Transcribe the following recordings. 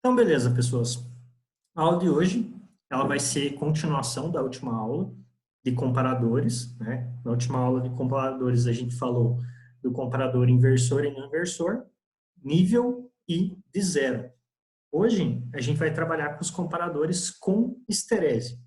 Então, beleza, pessoas. A aula de hoje, ela vai ser continuação da última aula de comparadores, né? Na última aula de comparadores, a gente falou do comparador inversor e não inversor, nível e de zero. Hoje, a gente vai trabalhar com os comparadores com esterese,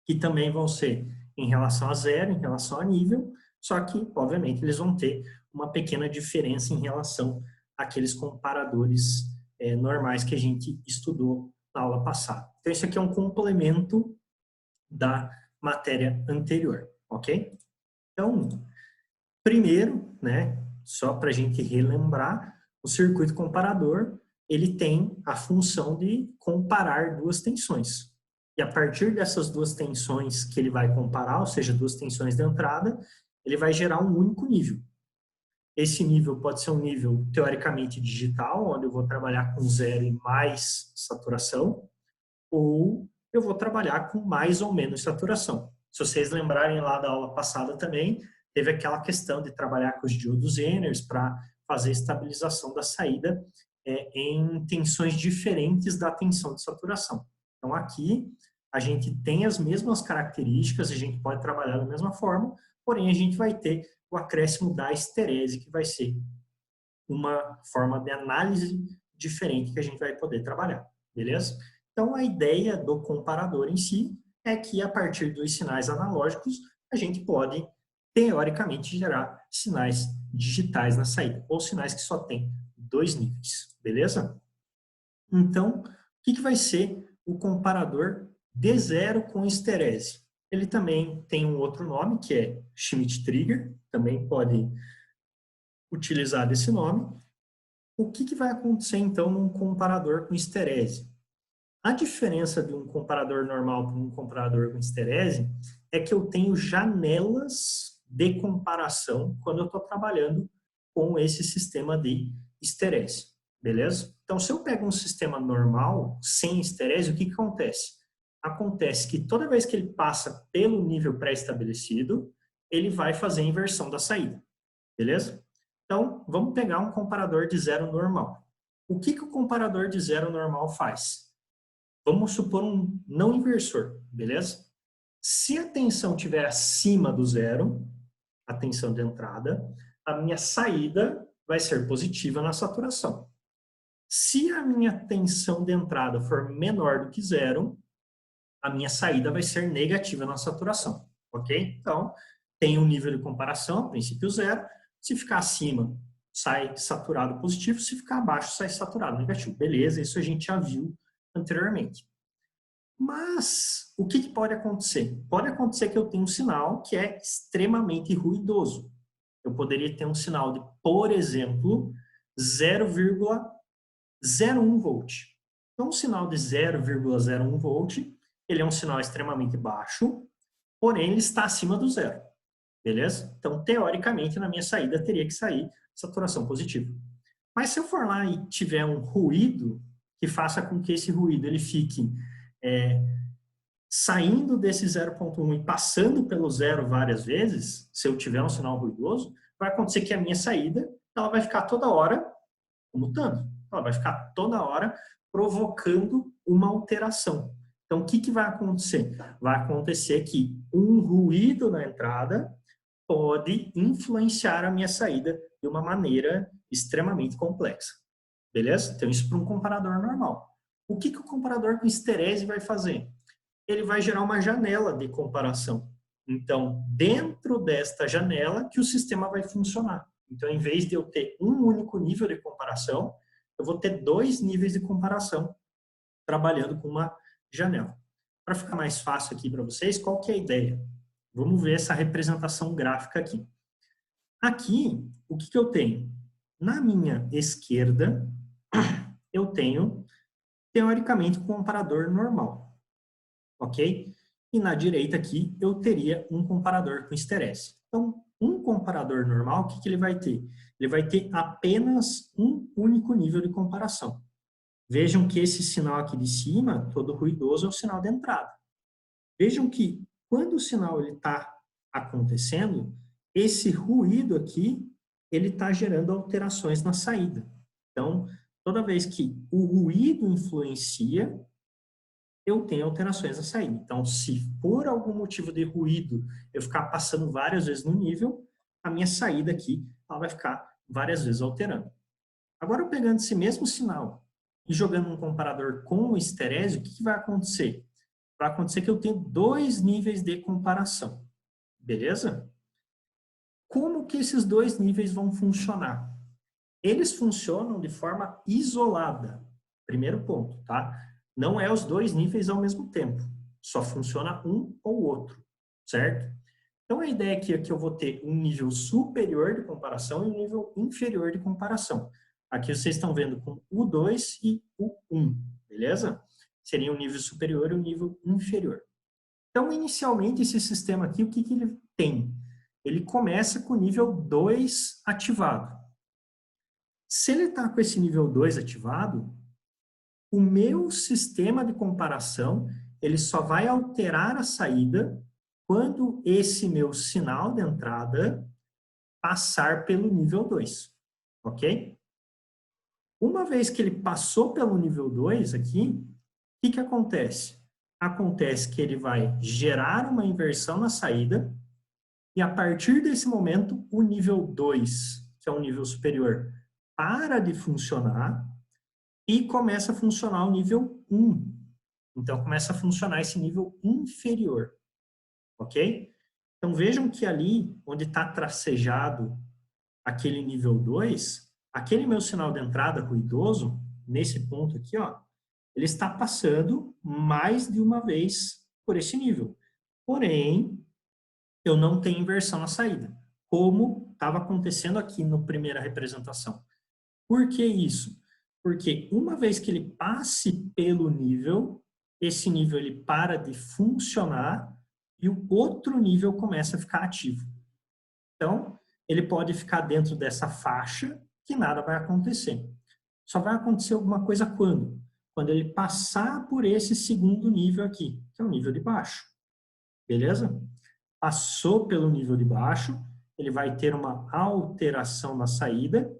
que também vão ser em relação a zero, em relação a nível, só que, obviamente, eles vão ter uma pequena diferença em relação àqueles comparadores normais que a gente estudou na aula passada. Então, isso aqui é um complemento da matéria anterior, ok? Então, primeiro, né, só para a gente relembrar, o circuito comparador, ele tem a função de comparar duas tensões. E a partir dessas duas tensões que ele vai comparar, ou seja, duas tensões de entrada, ele vai gerar um único nível. Esse nível pode ser um nível teoricamente digital, onde eu vou trabalhar com zero e mais saturação, ou eu vou trabalhar com mais ou menos saturação. Se vocês lembrarem lá da aula passada também, teve aquela questão de trabalhar com os diodos Zenners para fazer estabilização da saída em tensões diferentes da tensão de saturação. Então, aqui, a gente tem as mesmas características, a gente pode trabalhar da mesma forma, porém, a gente vai ter o acréscimo da esterese, que vai ser uma forma de análise diferente que a gente vai poder trabalhar, beleza? Então, a ideia do comparador em si é que, a partir dos sinais analógicos, a gente pode, teoricamente, gerar sinais digitais na saída, ou sinais que só têm dois níveis, beleza? Então, o que vai ser o comparador de zero com esterese? Ele também tem um outro nome, que é Schmidt-Trigger, também pode utilizar desse nome. O que vai acontecer, então, num comparador com esterese? A diferença de um comparador normal para um comparador com esterese é que eu tenho janelas de comparação quando eu estou trabalhando com esse sistema de esterese, beleza? Então, se eu pego um sistema normal, sem esterese, o que acontece? Acontece que toda vez que ele passa pelo nível pré-estabelecido, ele vai fazer a inversão da saída, beleza? Então, vamos pegar um comparador de zero normal. O que o comparador de zero normal faz? Vamos supor um não inversor, beleza? Se a tensão estiver acima do zero, a tensão de entrada, a minha saída vai ser positiva na saturação. Se a minha tensão de entrada for menor do que zero, a minha saída vai ser negativa na saturação, ok? Então, tem um nível de comparação, princípio zero. Se ficar acima, sai saturado positivo. Se ficar abaixo, sai saturado negativo. Beleza, isso a gente já viu anteriormente. Mas, o que pode acontecer? Pode acontecer que eu tenha um sinal que é extremamente ruidoso. Eu poderia ter um sinal de, por exemplo, 0,01 volt. Então, um sinal de 0,01 volt, ele é um sinal extremamente baixo, porém ele está acima do zero, beleza? Então, teoricamente, na minha saída teria que sair saturação positiva. Mas se eu for lá e tiver um ruído que faça com que esse ruído ele fique saindo desse 0,1 e passando pelo zero várias vezes, se eu tiver um sinal ruidoso, vai acontecer que a minha saída ela vai ficar toda hora comutando. Ela vai ficar toda hora provocando uma alteração. Então, o que vai acontecer? Vai acontecer que um ruído na entrada pode influenciar a minha saída de uma maneira extremamente complexa. Beleza? Então, isso para um comparador normal. O que o comparador com esterese vai fazer? Ele vai gerar uma janela de comparação. Então, dentro desta janela que o sistema vai funcionar. Então, em vez de eu ter um único nível de comparação, eu vou ter dois níveis de comparação trabalhando com uma janela. Para ficar mais fácil aqui para vocês, qual que é a ideia? Vamos ver essa representação gráfica aqui. Aqui, o que eu tenho? Na minha esquerda, eu tenho, teoricamente, um comparador normal, ok? E na direita aqui, eu teria um comparador com esterese. Então, um comparador normal, o que ele vai ter? Ele vai ter apenas um único nível de comparação. Vejam que esse sinal aqui de cima, todo ruidoso, é o sinal de entrada. Vejam que quando o sinal está acontecendo, esse ruído aqui, ele está gerando alterações na saída. Então, Toda vez que o ruído influencia, eu tenho alterações na saída. Então, se por algum motivo de ruído eu ficar passando várias vezes no nível, a minha saída aqui ela vai ficar várias vezes alterando. Agora, eu pegando esse mesmo sinal e jogando um comparador com o esterésio, o que vai acontecer? Vai acontecer que eu tenho dois níveis de comparação. Beleza? Como que esses dois níveis vão funcionar? Eles funcionam de forma isolada. Primeiro ponto, tá? Não é os dois níveis ao mesmo tempo. Só funciona um ou outro, certo? Então, a ideia aqui é que eu vou ter um nível superior de comparação e um nível inferior de comparação. Aqui vocês estão vendo com o 2 e o 1, beleza? Seria o nível superior e o nível inferior. Então, inicialmente, esse sistema aqui, o que ele tem? Ele começa com o nível 2 ativado. Se ele está com esse nível 2 ativado, o meu sistema de comparação ele só vai alterar a saída quando esse meu sinal de entrada passar pelo nível 2, ok? Uma vez que ele passou pelo nível 2 aqui, o que acontece? Acontece que ele vai gerar uma inversão na saída e a partir desse momento, o nível 2, que é um nível superior, para de funcionar e começa a funcionar o nível 1. Então, começa a funcionar esse nível inferior, ok? Então, vejam que ali, onde está tracejado aquele nível 2, aquele meu sinal de entrada ruidoso, nesse ponto aqui, ó, ele está passando mais de uma vez por esse nível. Porém, eu não tenho inversão na saída, como estava acontecendo aqui na primeira representação. Por que isso? Porque uma vez que ele passe pelo nível, esse nível ele para de funcionar e o outro nível começa a ficar ativo. Então, ele pode ficar dentro dessa faixa que nada vai acontecer. Só vai acontecer alguma coisa quando? Quando ele passar por esse segundo nível aqui, que é o nível de baixo. Beleza? Passou pelo nível de baixo, ele vai ter uma alteração na saída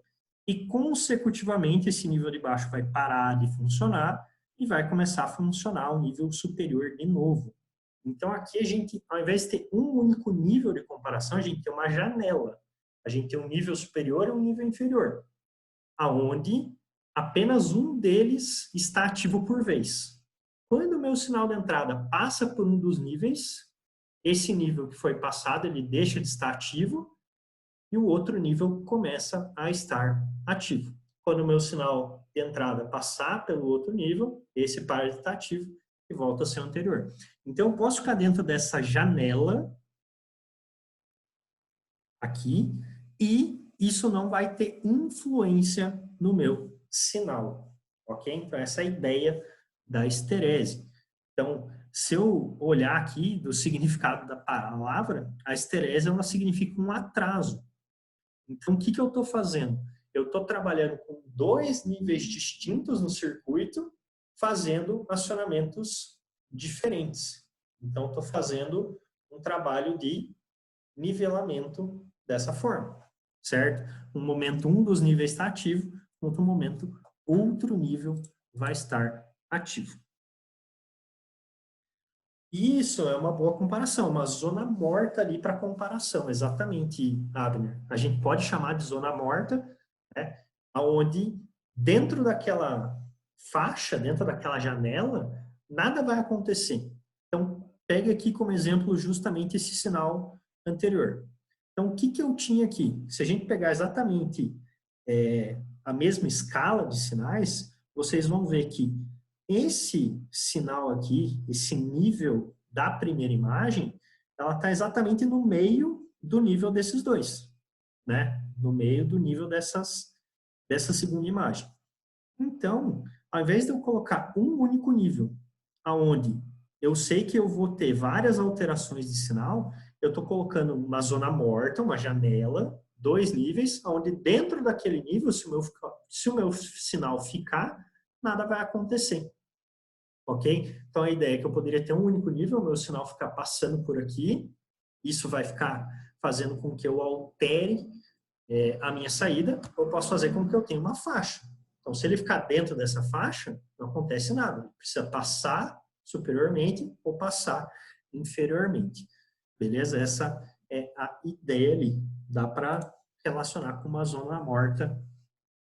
e, consecutivamente, esse nível de baixo vai parar de funcionar e vai começar a funcionar o nível superior de novo. Então, aqui a gente, ao invés de ter um único nível de comparação, a gente tem uma janela. A gente tem um nível superior e um nível inferior, aonde apenas um deles está ativo por vez. Quando o meu sinal de entrada passa por um dos níveis, esse nível que foi passado, ele deixa de estar ativo e o outro nível começa a estar ativo. Quando o meu sinal de entrada passar pelo outro nível, esse para de estar ativo e volta a ser o anterior. Então, eu posso ficar dentro dessa janela aqui e isso não vai ter influência no meu sinal, ok? Então, essa é a ideia da esterese. Então, se eu olhar aqui do significado da palavra, a esterese ela significa um atraso. Então, o que eu estou fazendo? Eu estou trabalhando com dois níveis distintos no circuito, fazendo acionamentos diferentes. Então, estou fazendo um trabalho de nivelamento dessa forma, certo? No momento um dos níveis está ativo, no outro momento outro nível vai estar ativo. Isso é uma boa comparação, uma zona morta ali para comparação, exatamente, Abner. A gente pode chamar de zona morta, né, onde dentro daquela faixa, dentro daquela janela, nada vai acontecer. Então, pegue aqui como exemplo justamente esse sinal anterior. Então, o que eu tinha aqui? Se a gente pegar exatamente a mesma escala de sinais, vocês vão ver que esse sinal aqui, esse nível da primeira imagem, ela está exatamente no meio do nível desses dois, né? No meio do nível dessa segunda imagem. Então, ao invés de eu colocar um único nível, aonde eu sei que eu vou ter várias alterações de sinal, eu estou colocando uma zona morta, uma janela, dois níveis, onde dentro daquele nível, se o meu sinal ficar, nada vai acontecer. Ok? Então, a ideia é que eu poderia ter um único nível, o meu sinal ficar passando por aqui, isso vai ficar fazendo com que eu altere a minha saída, ou posso fazer com que eu tenha uma faixa. Então, se ele ficar dentro dessa faixa, não acontece nada. Ele precisa passar superiormente ou passar inferiormente. Beleza? Essa é a ideia ali. Dá para relacionar com uma zona morta,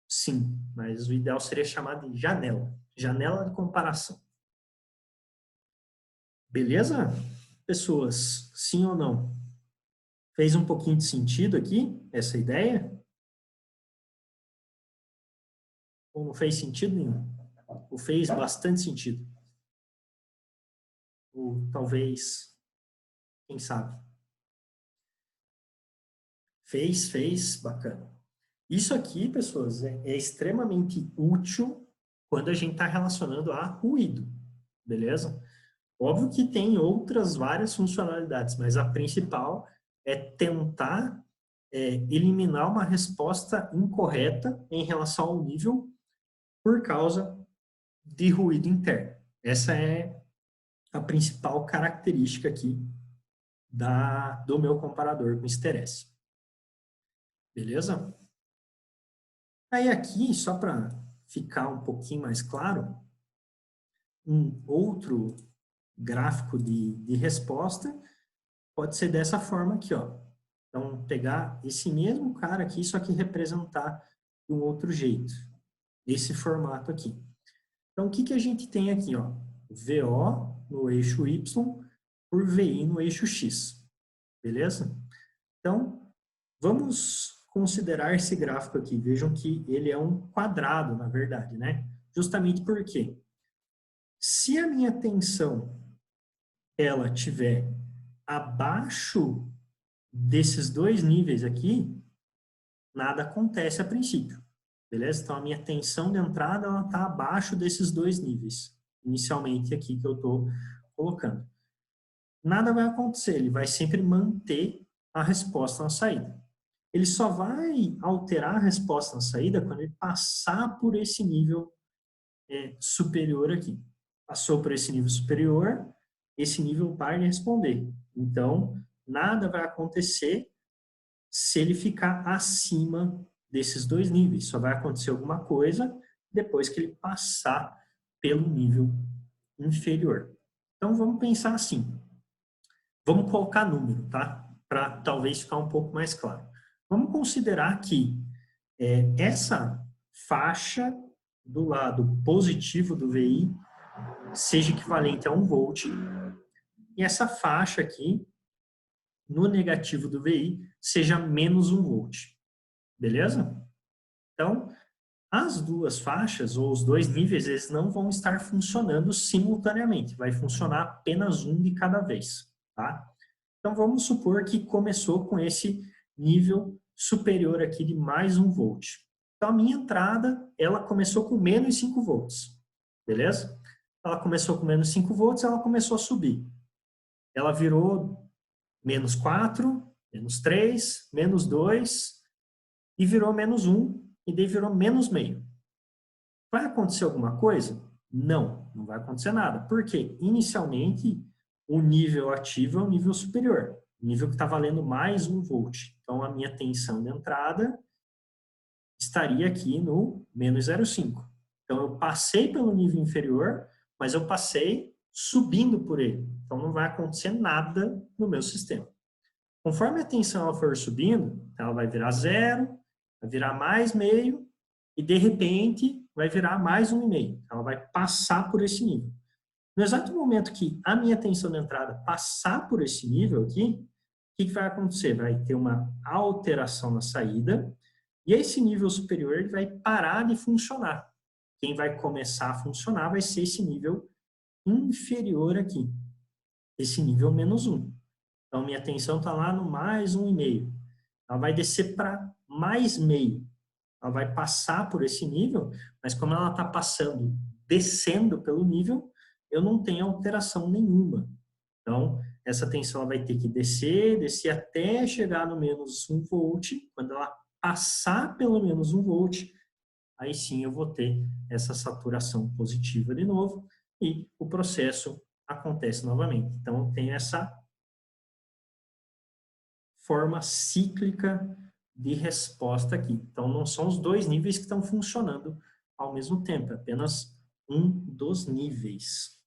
sim, mas o ideal seria chamar de janela. Janela de comparação. Beleza? Pessoas, sim ou não? Fez um pouquinho de sentido aqui, essa ideia? Ou não fez sentido nenhum? Ou fez bastante sentido? Ou talvez, quem sabe? Fez, bacana. Isso aqui, pessoas, é extremamente útil quando a gente está relacionando a ruído, beleza? Óbvio que tem outras várias funcionalidades, mas a principal é tentar eliminar uma resposta incorreta em relação ao nível por causa de ruído interno. Essa é a principal característica aqui do meu comparador com esterese. Beleza? Aí aqui, só para ficar um pouquinho mais claro, um outro gráfico de resposta pode ser dessa forma aqui, ó. Então, pegar esse mesmo cara aqui, só que representar de um outro jeito. Esse formato aqui. Então, o que, que a gente tem aqui, ó? VO no eixo Y por VI no eixo X. Beleza? Então, vamos considerar esse gráfico aqui. Vejam que ele é um quadrado, na verdade, né? Justamente porque se a minha tensão ela tiver abaixo desses dois níveis aqui, nada acontece a princípio. Beleza? Então, a minha tensão de entrada ela está abaixo desses dois níveis, inicialmente aqui que eu estou colocando. Nada vai acontecer, ele vai sempre manter a resposta na saída. Ele só vai alterar a resposta na saída quando ele passar por esse nível superior aqui. Passou por esse nível superior, esse nível para de responder. Então, nada vai acontecer se ele ficar acima desses dois níveis. Só vai acontecer alguma coisa depois que ele passar pelo nível inferior. Então, vamos pensar assim. Vamos colocar número, tá? Para talvez ficar um pouco mais claro. Vamos considerar que essa faixa do lado positivo do VI seja equivalente a 1 volt e essa faixa aqui no negativo do VI seja menos 1 volt. Beleza? Então, as duas faixas ou os dois níveis eles não vão estar funcionando simultaneamente. Vai funcionar apenas um de cada vez, tá? Então, vamos supor que começou com esse nível superior aqui de mais 1 volt. Então, a minha entrada, ela começou com menos 5 volts, beleza? Ela começou com menos 5 volts, ela começou a subir. Ela virou menos 4, menos 3, menos 2, e virou menos 1, e daí virou menos meio. Vai acontecer alguma coisa? Não, não vai acontecer nada. Por quê? Inicialmente, o nível ativo é o nível superior, o nível que está valendo mais 1 volt. Então, a minha tensão de entrada estaria aqui no menos 0,5. Então, eu passei pelo nível inferior, mas eu passei subindo por ele. Então, não vai acontecer nada no meu sistema. Conforme a tensão ela for subindo, ela vai virar 0, vai virar mais meio, e de repente vai virar mais 1,5. Ela vai passar por esse nível. No exato momento que a minha tensão de entrada passar por esse nível aqui, o que vai acontecer? Vai ter uma alteração na saída, e esse nível superior ele vai parar de funcionar. Quem vai começar a funcionar vai ser esse nível inferior aqui, esse nível menos 1. Então, minha tensão está lá no mais 1,5. Ela vai descer para mais meio. Ela vai passar por esse nível, mas como ela está passando, descendo pelo nível, eu não tenho alteração nenhuma. Então, essa tensão vai ter que descer, descer até chegar no menos 1 volt. Quando ela passar pelo menos 1 volt, aí sim eu vou ter essa saturação positiva de novo e o processo acontece novamente. Então, eu tenho essa forma cíclica de resposta aqui. Então, não são os dois níveis que estão funcionando ao mesmo tempo, é apenas um dos níveis.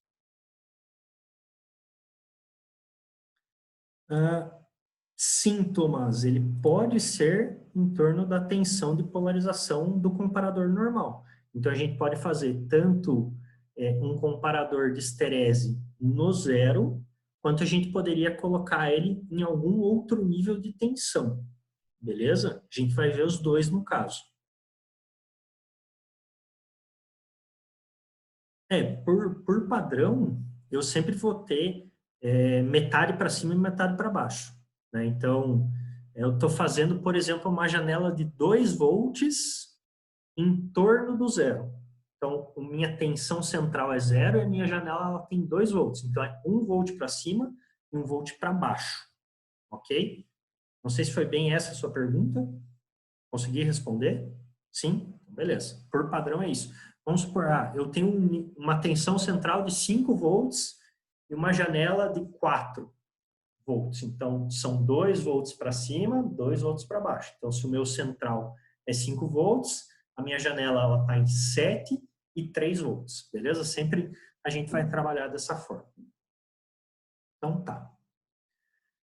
Sim, Tomás, ele pode ser em torno da tensão de polarização do comparador normal. Então, a gente pode fazer tanto um comparador de esterese no zero, quanto a gente poderia colocar ele em algum outro nível de tensão. Beleza? A gente vai ver os dois no caso. Por padrão, eu sempre vou ter metade para cima e metade para baixo. Né? Então, eu estou fazendo, por exemplo, uma janela de 2 volts em torno do zero. Então, a minha tensão central é zero e a minha janela ela tem 2 volts. Então, é 1 volt para cima e 1 volt para baixo. Ok? Não sei se foi bem essa a sua pergunta. Consegui responder? Sim? Beleza. Por padrão é isso. Vamos supor, eu tenho uma tensão central de 5 volts e uma janela de 4 volts. Então, são 2 volts para cima, 2 volts para baixo. Então, se o meu central é 5 volts, a minha janela está em 7 e 3 volts. Beleza? Sempre a gente vai trabalhar dessa forma. Então, tá.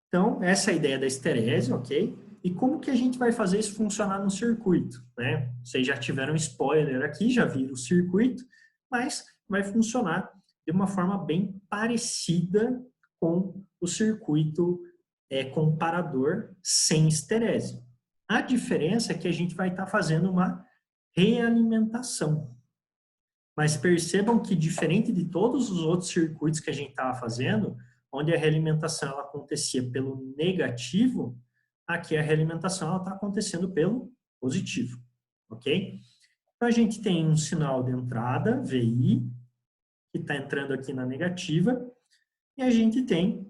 Então, essa é a ideia da esterese, ok? E como que a gente vai fazer isso funcionar no circuito? Né? Vocês já tiveram spoiler aqui, já viram o circuito, mas vai funcionar de uma forma bem parecida com o circuito comparador sem esterese. A diferença é que a gente vai estar fazendo uma realimentação. Mas percebam que, diferente de todos os outros circuitos que a gente estava fazendo, onde a realimentação ela acontecia pelo negativo, aqui a realimentação está acontecendo pelo positivo, ok? Então, a gente tem um sinal de entrada, VI, que está entrando aqui na negativa, e a gente tem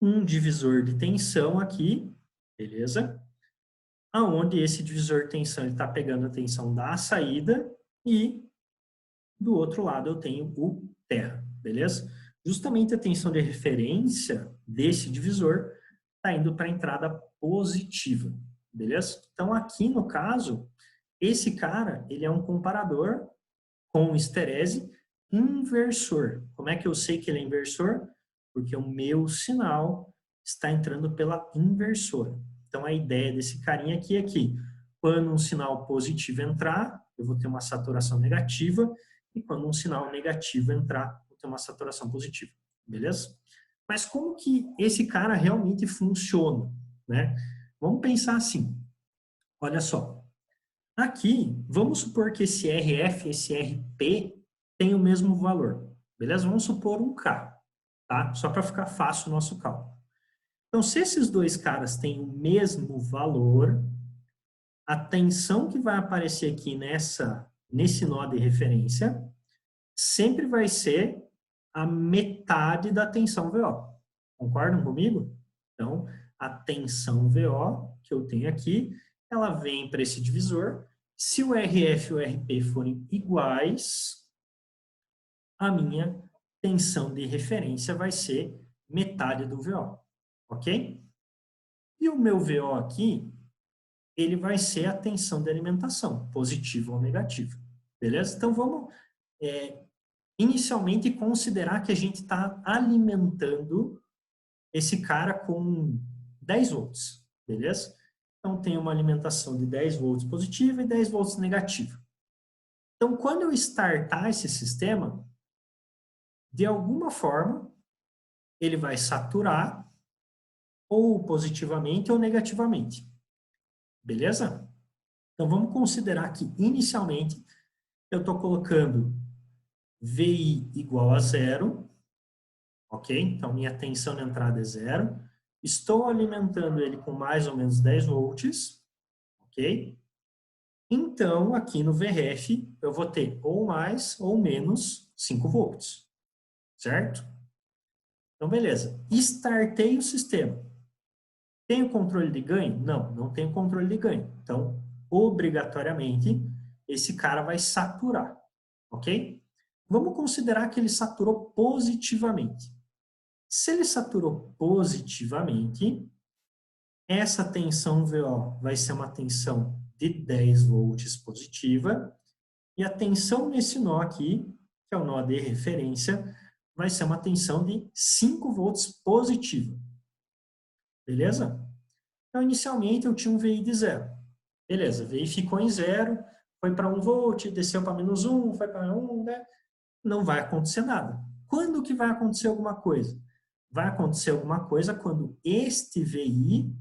um divisor de tensão aqui, beleza? Aonde esse divisor de tensão está pegando a tensão da saída e do outro lado eu tenho o terra, beleza? Justamente a tensão de referência desse divisor está indo para a entrada positiva, beleza? Então, aqui no caso, esse cara, ele é um comparador com esterese inversor. Como é que eu sei que ele é inversor? Porque o meu sinal está entrando pela inversora. Então, a ideia desse carinha aqui é que, quando um sinal positivo entrar, eu vou ter uma saturação negativa, e quando um sinal negativo entrar, vou ter uma saturação positiva, beleza? Mas como que esse cara realmente funciona, né? Vamos pensar assim, olha só. Aqui, vamos supor que esse RF e esse RP têm o mesmo valor, beleza? Vamos supor um K, tá? Só para ficar fácil o nosso cálculo. Então, se esses dois caras têm o mesmo valor, a tensão que vai aparecer aqui nesse nó de referência sempre vai ser a metade da tensão VO. Concordam comigo? Então, a tensão VO que eu tenho aqui, ela vem para esse divisor. Se o RF e o RP forem iguais, a minha tensão de referência vai ser metade do VO, ok? E o meu VO aqui, ele vai ser a tensão de alimentação, positiva ou negativa, beleza? Então, vamos inicialmente considerar que a gente está alimentando esse cara com 10 volts, beleza? Então, tem uma alimentação de 10 volts positiva e 10 volts negativa. Então, quando eu startar esse sistema, de alguma forma, ele vai saturar ou positivamente ou negativamente. Beleza? Então, vamos considerar que, inicialmente, eu estou colocando VI igual a zero, ok? Então, minha tensão na entrada é zero. Estou alimentando ele com mais ou menos 10 volts, ok? Então, aqui no VRF, eu vou ter ou mais ou menos 5 volts, certo? Então, beleza. Startei o sistema. Tenho controle de ganho? Não, não tenho controle de ganho. Então, obrigatoriamente, esse cara vai saturar, ok? Vamos considerar que ele saturou positivamente. Se ele saturou positivamente, essa tensão VO vai ser uma tensão de 10 volts positiva E a tensão nesse nó aqui, que é o nó de referência, vai ser uma tensão de 5 volts positiva. Beleza? Então, inicialmente, eu tinha um VI de 0. Beleza, o VI ficou em 0, foi para 1 volt, desceu para -1, foi para 1, né? Não vai acontecer nada. Quando que vai acontecer alguma coisa? Vai acontecer alguma coisa quando este VI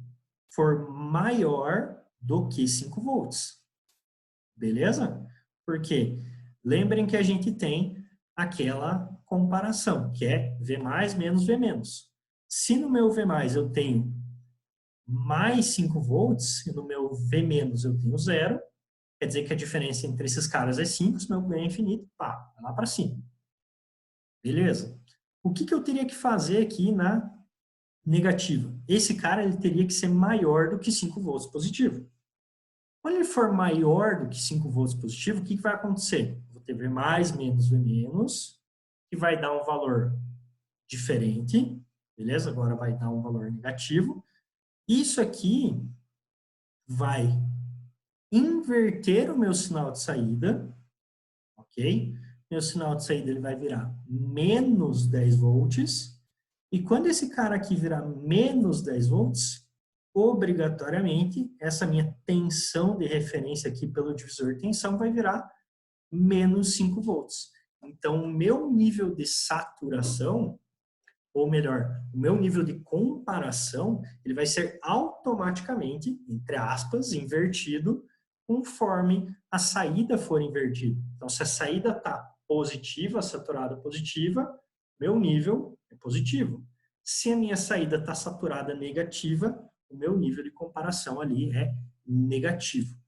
for maior do que 5 volts. Beleza? Porque lembrem que a gente tem aquela comparação, que é V mais menos V menos. Se no meu V mais eu tenho mais 5 volts, e no meu V menos eu tenho 0, quer dizer que a diferença entre esses caras é 5, se meu ganho é infinito, pá, vai lá para cima. Beleza? O que eu teria que fazer aqui na negativa? Esse cara ele teria que ser maior do que 5 volts positivo. Quando ele for maior do que 5 volts positivo, o que vai acontecer? Vou ter V mais menos V menos, que vai dar um valor diferente, beleza? Agora vai dar um valor negativo. Isso aqui vai inverter o meu sinal de saída, ok? Meu sinal de saída ele vai virar menos 10 volts. E quando esse cara aqui virar menos 10 volts, obrigatoriamente, essa minha tensão de referência aqui pelo divisor de tensão vai virar menos 5 volts. Então, o meu nível de saturação, ou melhor, o meu nível de comparação, ele vai ser automaticamente, entre aspas, invertido, conforme a saída for invertida. Então, se a saída está positiva, saturada positiva, meu nível é positivo. Se a minha saída está saturada negativa, o meu nível de comparação ali é negativo.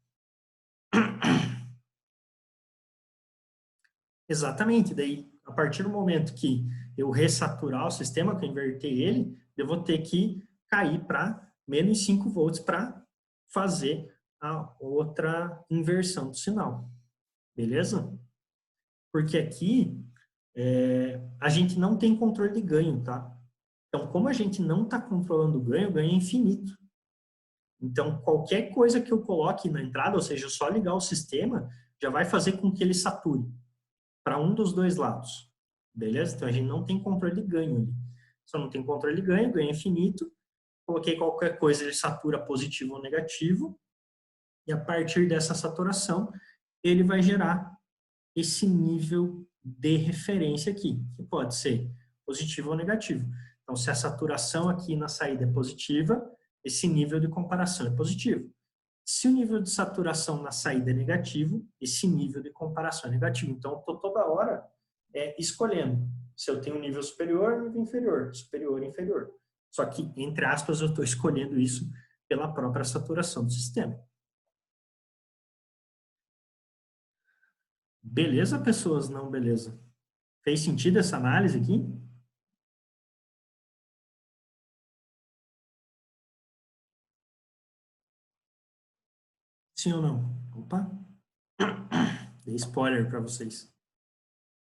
Exatamente, daí a partir do momento que eu ressaturar o sistema, que eu inverter ele, eu vou ter que cair para menos 5 volts para fazer a outra inversão do sinal. Beleza? Porque aqui a gente não tem controle de ganho, tá? Então, como a gente não está controlando o ganho é infinito. Então, qualquer coisa que eu coloque na entrada, ou seja, só ligar o sistema, já vai fazer com que ele sature para um dos dois lados. Beleza? Então, a gente não tem controle de ganho ali. Só não tem controle de ganho é infinito. Coloquei qualquer coisa, ele satura positivo ou negativo. E a partir dessa saturação, ele vai gerar esse nível de referência aqui, que pode ser positivo ou negativo. Então, se a saturação aqui na saída é positiva, esse nível de comparação é positivo. Se o nível de saturação na saída é negativo, esse nível de comparação é negativo. Então, eu estou toda hora escolhendo se eu tenho um nível superior, nível inferior, superior e inferior. Só que, entre aspas, eu estou escolhendo isso pela própria saturação do sistema. Beleza, pessoas? Não, beleza. Fez sentido essa análise aqui? Sim ou não? Opa! Dei spoiler para vocês.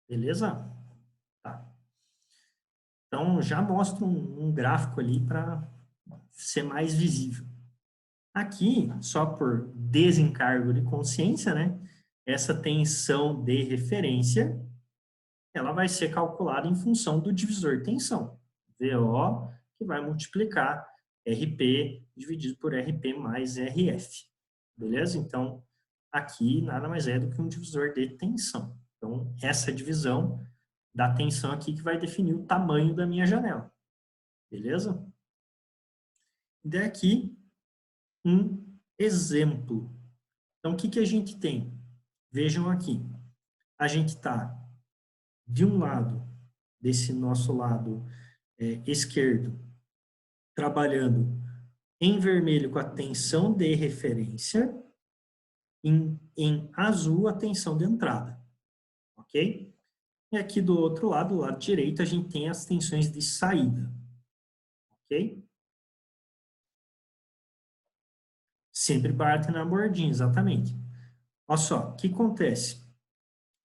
Beleza? Tá. Então, já mostro um gráfico ali para ser mais visível. Aqui, só por desencargo de consciência, né? Essa tensão de referência, ela vai ser calculada em função do divisor de tensão. VO, que vai multiplicar RP dividido por RP mais RF. Beleza? Então, aqui nada mais é do que um divisor de tensão. Então, essa divisão da tensão aqui que vai definir o tamanho da minha janela. Beleza? E daqui, um exemplo. Então, o que a gente tem? Vejam aqui. A gente está, de um lado, desse nosso lado esquerdo, trabalhando em vermelho com a tensão de referência, em azul a tensão de entrada. Ok? E aqui do outro lado, do lado direito, a gente tem as tensões de saída. Ok? Sempre bate na bordinha, exatamente. Olha só, o que acontece?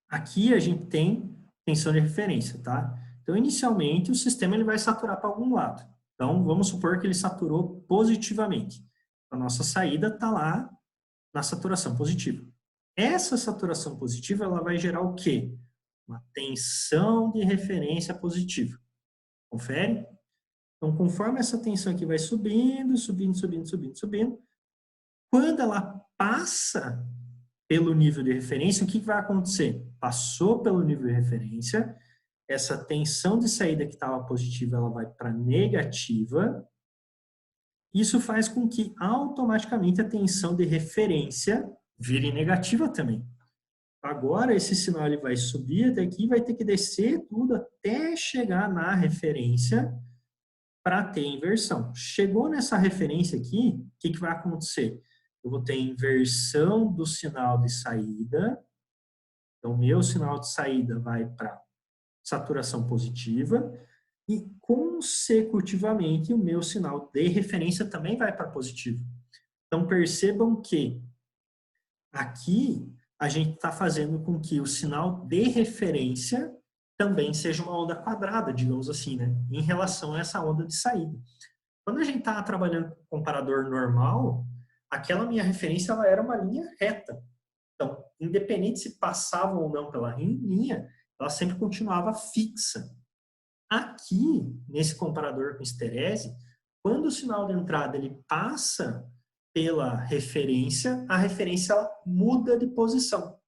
Aqui a gente tem tensão de referência, tá? Então, inicialmente, o sistema ele vai saturar para algum lado. Então, vamos supor que ele saturou positivamente. A nossa saída está lá na saturação positiva. Essa saturação positiva, ela vai gerar o quê? Uma tensão de referência positiva. Confere? Então, conforme essa tensão aqui vai subindo, subindo, subindo, subindo, subindo, quando ela passa pelo nível de referência, o que vai acontecer? Passou pelo nível de referência, essa tensão de saída que estava positiva, ela vai para negativa. Isso faz com que automaticamente a tensão de referência vire negativa também. Agora, esse sinal ele vai subir até aqui, vai ter que descer tudo até chegar na referência para ter inversão. Chegou nessa referência aqui, o que vai acontecer? Eu vou ter inversão do sinal de saída. Então, meu sinal de saída vai para saturação positiva e, consecutivamente, o meu sinal de referência também vai para positivo. Então, percebam que aqui a gente está fazendo com que o sinal de referência também seja uma onda quadrada, digamos assim, né? Em relação a essa onda de saída. Quando a gente está trabalhando com comparador normal, aquela minha referência ela era uma linha reta. Então, independente se passava ou não pela linha, ela sempre continuava fixa. Aqui, nesse comparador com esterese, quando o sinal de entrada ele passa pela referência, a referência ela muda de posição.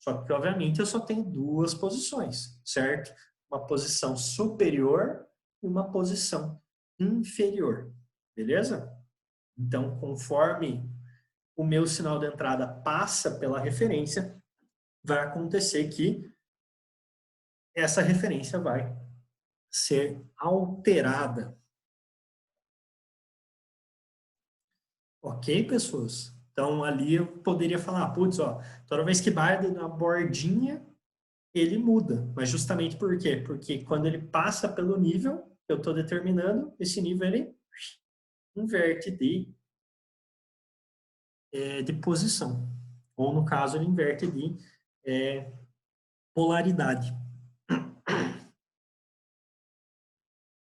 Só que, obviamente, eu só tenho duas posições, certo? Uma posição superior e uma posição inferior, beleza? Então, conforme o meu sinal de entrada passa pela referência, vai acontecer que essa referência vai ser alterada. Ok, pessoas? Então, ali eu poderia falar, putz, ó, toda vez que bate na bordinha, ele muda. Mas justamente por quê? Porque quando ele passa pelo nível, eu estou determinando, esse nível ele inverte de posição. Ou, no caso, ele inverte de polaridade.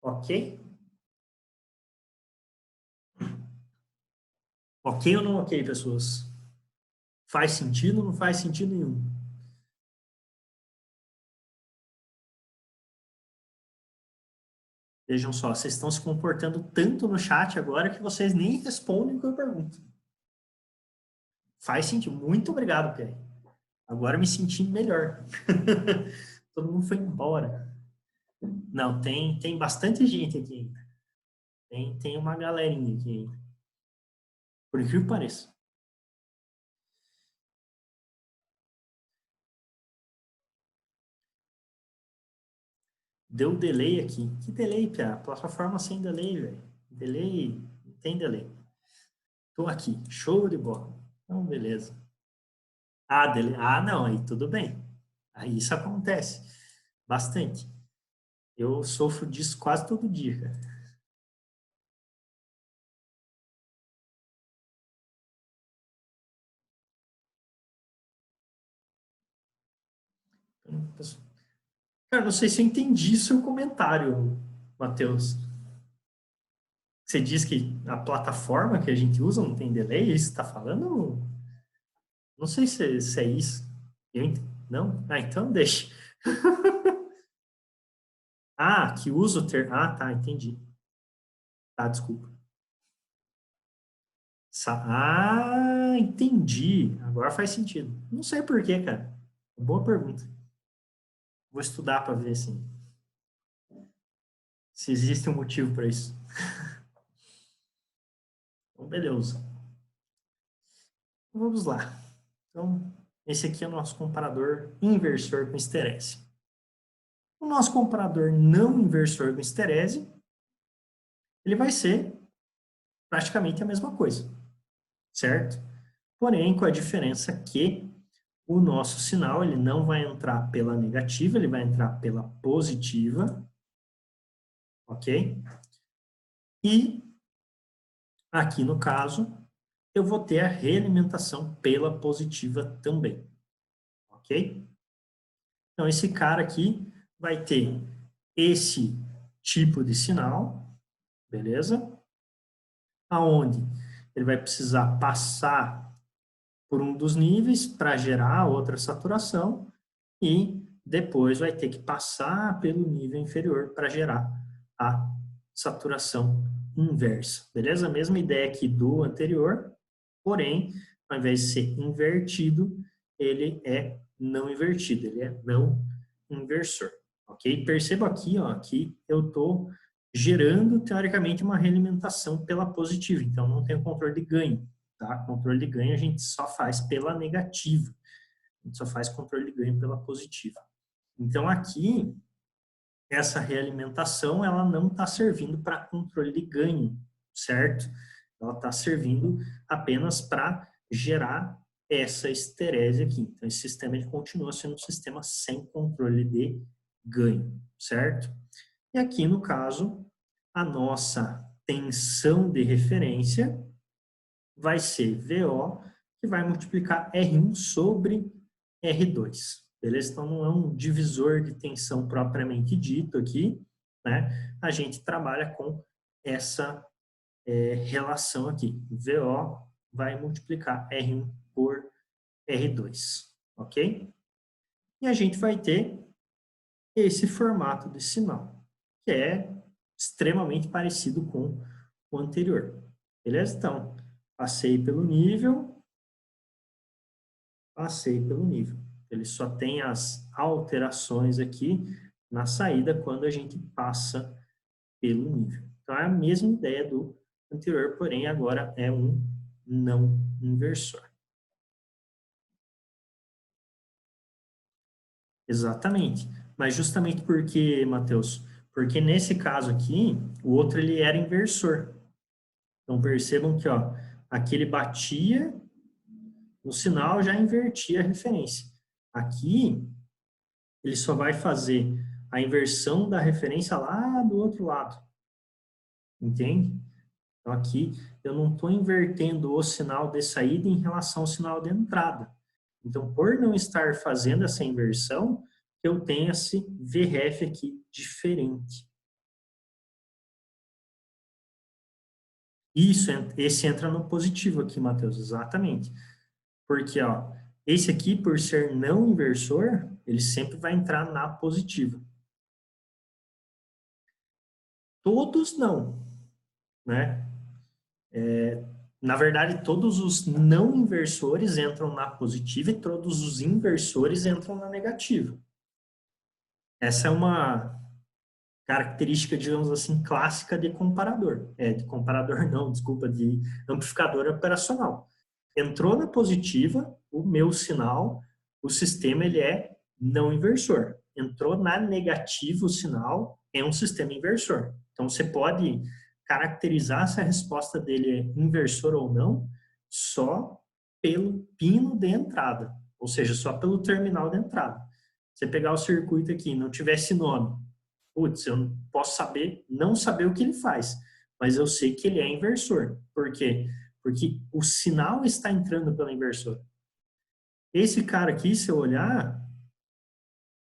Ok? Ok ou não ok, pessoas? Faz sentido ou não faz sentido nenhum? Vejam só, vocês estão se comportando tanto no chat agora que vocês nem respondem o que eu pergunto. Faz sentido. Muito obrigado, Pierre. Agora me senti melhor. Todo mundo foi embora. Não, tem bastante gente aqui ainda. Tem uma galerinha aqui ainda. Por incrível que pareça. Deu delay aqui. Que delay, Pia? Plataforma sem delay, velho. Delay, não tem delay. Tô aqui. Show de bola. Então, beleza. Ah, delay. Ah, não, aí tudo bem. Aí isso acontece. Bastante. Eu sofro disso quase todo dia, cara. Cara, não sei se eu entendi seu comentário, Matheus. Você diz que a plataforma que a gente usa não tem delay? É isso que você está falando? Não sei se é isso. Não? Ah, então deixa. Ah, que usa o ter... Ah, tá, entendi. Tá, desculpa. Entendi. Agora faz sentido. Não sei por quê, cara. Boa pergunta. Vou estudar para ver se existe um motivo para isso. Então, beleza. Vamos lá. Então, esse aqui é o nosso comparador inversor com esterese. O nosso comparador não inversor com esterese, ele vai ser praticamente a mesma coisa, certo? Porém, com a diferença que o nosso sinal ele não vai entrar pela negativa, ele vai entrar pela positiva, ok? E aqui no caso, eu vou ter a realimentação pela positiva também, ok? Então, esse cara aqui vai ter esse tipo de sinal, beleza? Aonde ele vai precisar passar por um dos níveis para gerar outra saturação e depois vai ter que passar pelo nível inferior para gerar a saturação inversa. Beleza? Mesma ideia aqui do anterior, porém, ao invés de ser invertido, ele é não invertido, ele é não inversor. Ok? Perceba aqui, ó, que eu estou gerando, teoricamente, uma realimentação pela positiva, então não tem controle de ganho. Tá? Controle de ganho a gente só faz pela negativa, a gente só faz controle de ganho pela positiva. Então, aqui, essa realimentação, ela não está servindo para controle de ganho, certo? Ela está servindo apenas para gerar essa esterese aqui. Então, esse sistema ele continua sendo um sistema sem controle de ganho, certo? E aqui, no caso, a nossa tensão de referência vai ser VO, que vai multiplicar R1 sobre R2. Beleza? Então, não é um divisor de tensão propriamente dito aqui, né? A gente trabalha com essa relação aqui. VO vai multiplicar R1 por R2, ok? E a gente vai ter esse formato de sinal, que é extremamente parecido com o anterior. Beleza? Então, passei pelo nível, Ele só tem as alterações aqui na saída quando a gente passa pelo nível. Então, é a mesma ideia do anterior, porém agora é um não inversor. Exatamente. Mas justamente porque, Matheus, porque nesse caso aqui, o outro ele era inversor. Então percebam que, ó, aqui ele batia no sinal, já invertia a referência. Aqui ele só vai fazer a inversão da referência lá do outro lado. Entende? Então aqui eu não estou invertendo o sinal de saída em relação ao sinal de entrada. Então, por não estar fazendo essa inversão, eu tenho esse VRF aqui diferente. Isso, esse entra no positivo aqui, Matheus, exatamente. Porque, ó, esse aqui, por ser não inversor, ele sempre vai entrar na positiva. Todos não, né? Na verdade, todos os não inversores entram na positiva e todos os inversores entram na negativa. Essa é uma característica, digamos assim, clássica de comparador. De comparador não, desculpa, de amplificador operacional. Entrou na positiva, o meu sinal, o sistema ele é não inversor. Entrou na negativa, o sinal é um sistema inversor. Então, você pode caracterizar se a resposta dele é inversor ou não só pelo pino de entrada, ou seja, só pelo terminal de entrada. Você pegar o circuito aqui, não tivesse nome, putz, eu não posso saber, não saber o que ele faz, mas eu sei que ele é inversor. Por quê? Porque o sinal está entrando pelo inversor. Esse cara aqui, se eu olhar,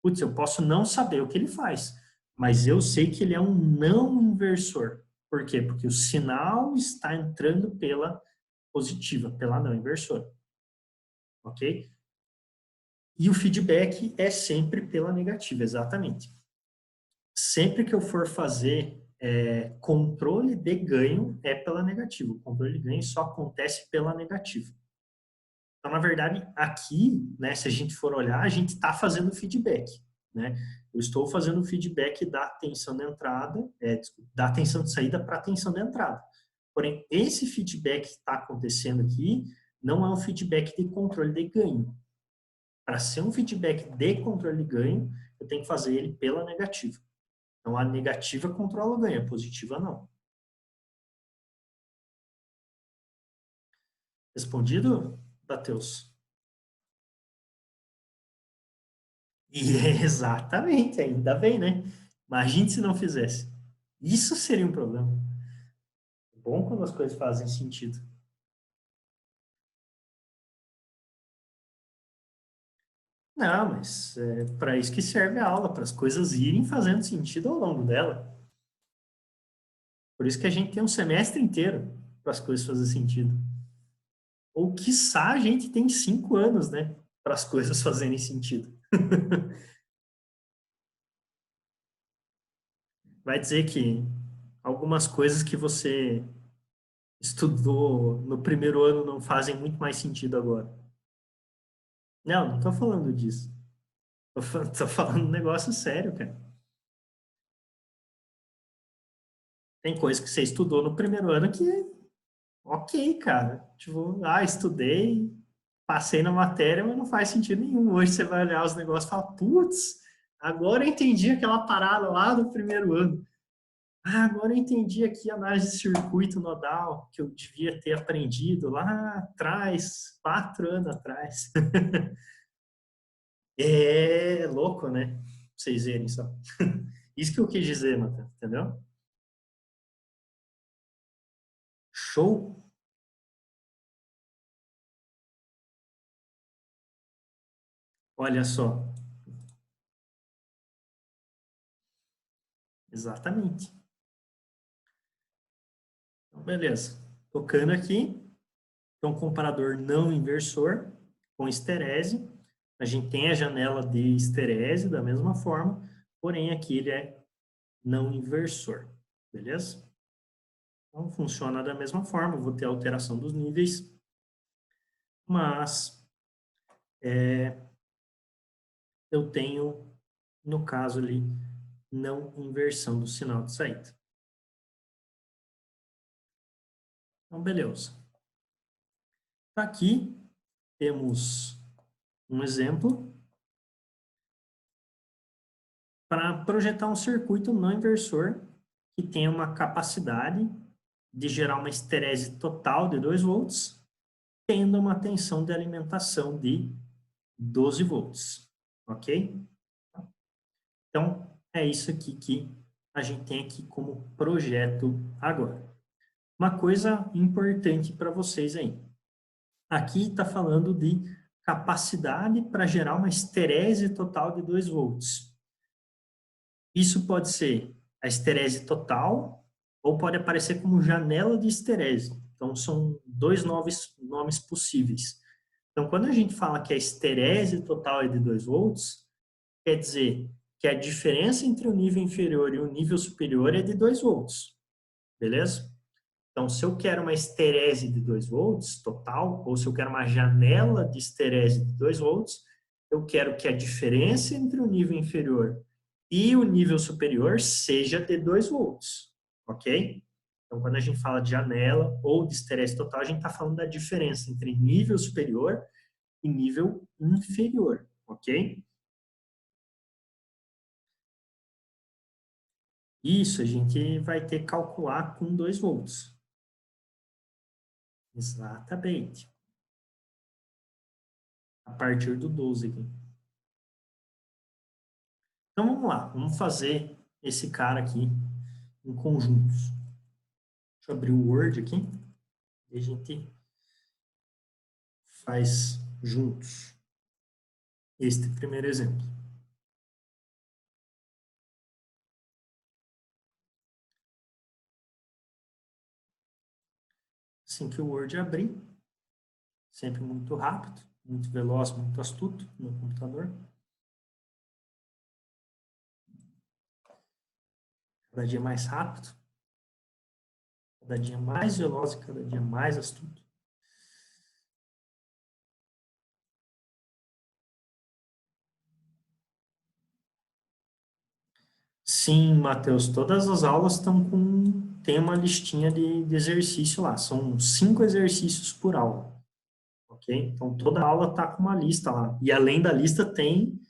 putz, eu posso não saber o que ele faz, mas eu sei que ele é um não inversor. Por quê? Porque o sinal está entrando pela positiva, pela não inversora. Ok? E o feedback é sempre pela negativa, exatamente. Sempre que eu for fazer controle de ganho, é pela negativa. O controle de ganho só acontece pela negativa. Então, na verdade, aqui, né, se a gente for olhar, a gente está fazendo feedback. Né? Eu estou fazendo feedback da tensão de entrada, da tensão de saída para a tensão de entrada. Porém, esse feedback que está acontecendo aqui não é um feedback de controle de ganho. Para ser um feedback de controle de ganho, eu tenho que fazer ele pela negativa. Então, a negativa controla o ganho, a positiva não. Respondido, Matheus? E exatamente, ainda bem, né? Imagine se não fizesse. Isso seria um problema. É bom quando as coisas fazem sentido. Não, mas é para isso que serve a aula, para as coisas irem fazendo sentido ao longo dela. Por isso que a gente tem um semestre inteiro para as coisas fazerem sentido. Ou, quiçá, a gente tem 5 anos, né? Para as coisas fazerem sentido. Vai dizer que algumas coisas que você estudou no primeiro ano não fazem muito mais sentido agora. Não, não estou falando disso. Tô falando um negócio sério, cara. Tem coisa que você estudou no primeiro ano que, ok, cara. Tipo, estudei, passei na matéria, mas não faz sentido nenhum. Hoje você vai olhar os negócios e falar, putz, agora eu entendi aquela parada lá do primeiro ano. Agora eu entendi aqui a análise de circuito nodal, que eu devia ter aprendido lá atrás, 4 anos atrás. É louco, né? Pra vocês verem só. Isso que eu quis dizer, Matheus, entendeu? Show? Olha só. Exatamente. Então, beleza. Tocando aqui, então, comparador não inversor com esterese. A gente tem a janela de esterese da mesma forma, porém aqui ele é não inversor. Beleza? Então, funciona da mesma forma, vou ter alteração dos níveis, mas eu tenho, no caso ali, não inversão do sinal de saída. Então, beleza. Aqui temos um exemplo para projetar um circuito não inversor que tenha uma capacidade de gerar uma esterese total de 2 volts, tendo uma tensão de alimentação de 12 volts, ok? Então, é isso aqui que a gente tem aqui como projeto agora. Uma coisa importante para vocês aí. Aqui está falando de capacidade para gerar uma esterese total de 2 volts. Isso pode ser a esterese total ou pode aparecer como janela de esterese. Então, são 2 nomes possíveis. Então, quando a gente fala que a esterese total é de 2 volts, quer dizer que a diferença entre o nível inferior e o nível superior é de 2 volts. Beleza? Então, se eu quero uma esterese de 2 volts total, ou se eu quero uma janela de esterese de 2 volts, eu quero que a diferença entre o nível inferior e o nível superior seja de 2 volts, ok? Então, quando a gente fala de janela ou de esterese total, a gente está falando da diferença entre nível superior e nível inferior, ok? Isso a gente vai ter que calcular com 2 volts. Exatamente. A partir do 12 aqui. Então vamos lá, vamos fazer esse cara aqui em conjuntos. Deixa eu abrir o Word aqui e a gente faz juntos este primeiro exemplo. Assim que o Word abrir, sempre muito rápido, muito veloz, muito astuto no computador. Cada dia mais rápido, cada dia mais veloz e cada dia mais astuto. Sim, Matheus, todas as aulas estão tem uma listinha de exercício lá. São 5 exercícios por aula. Ok? Então, toda aula está com uma lista lá. E além da lista tem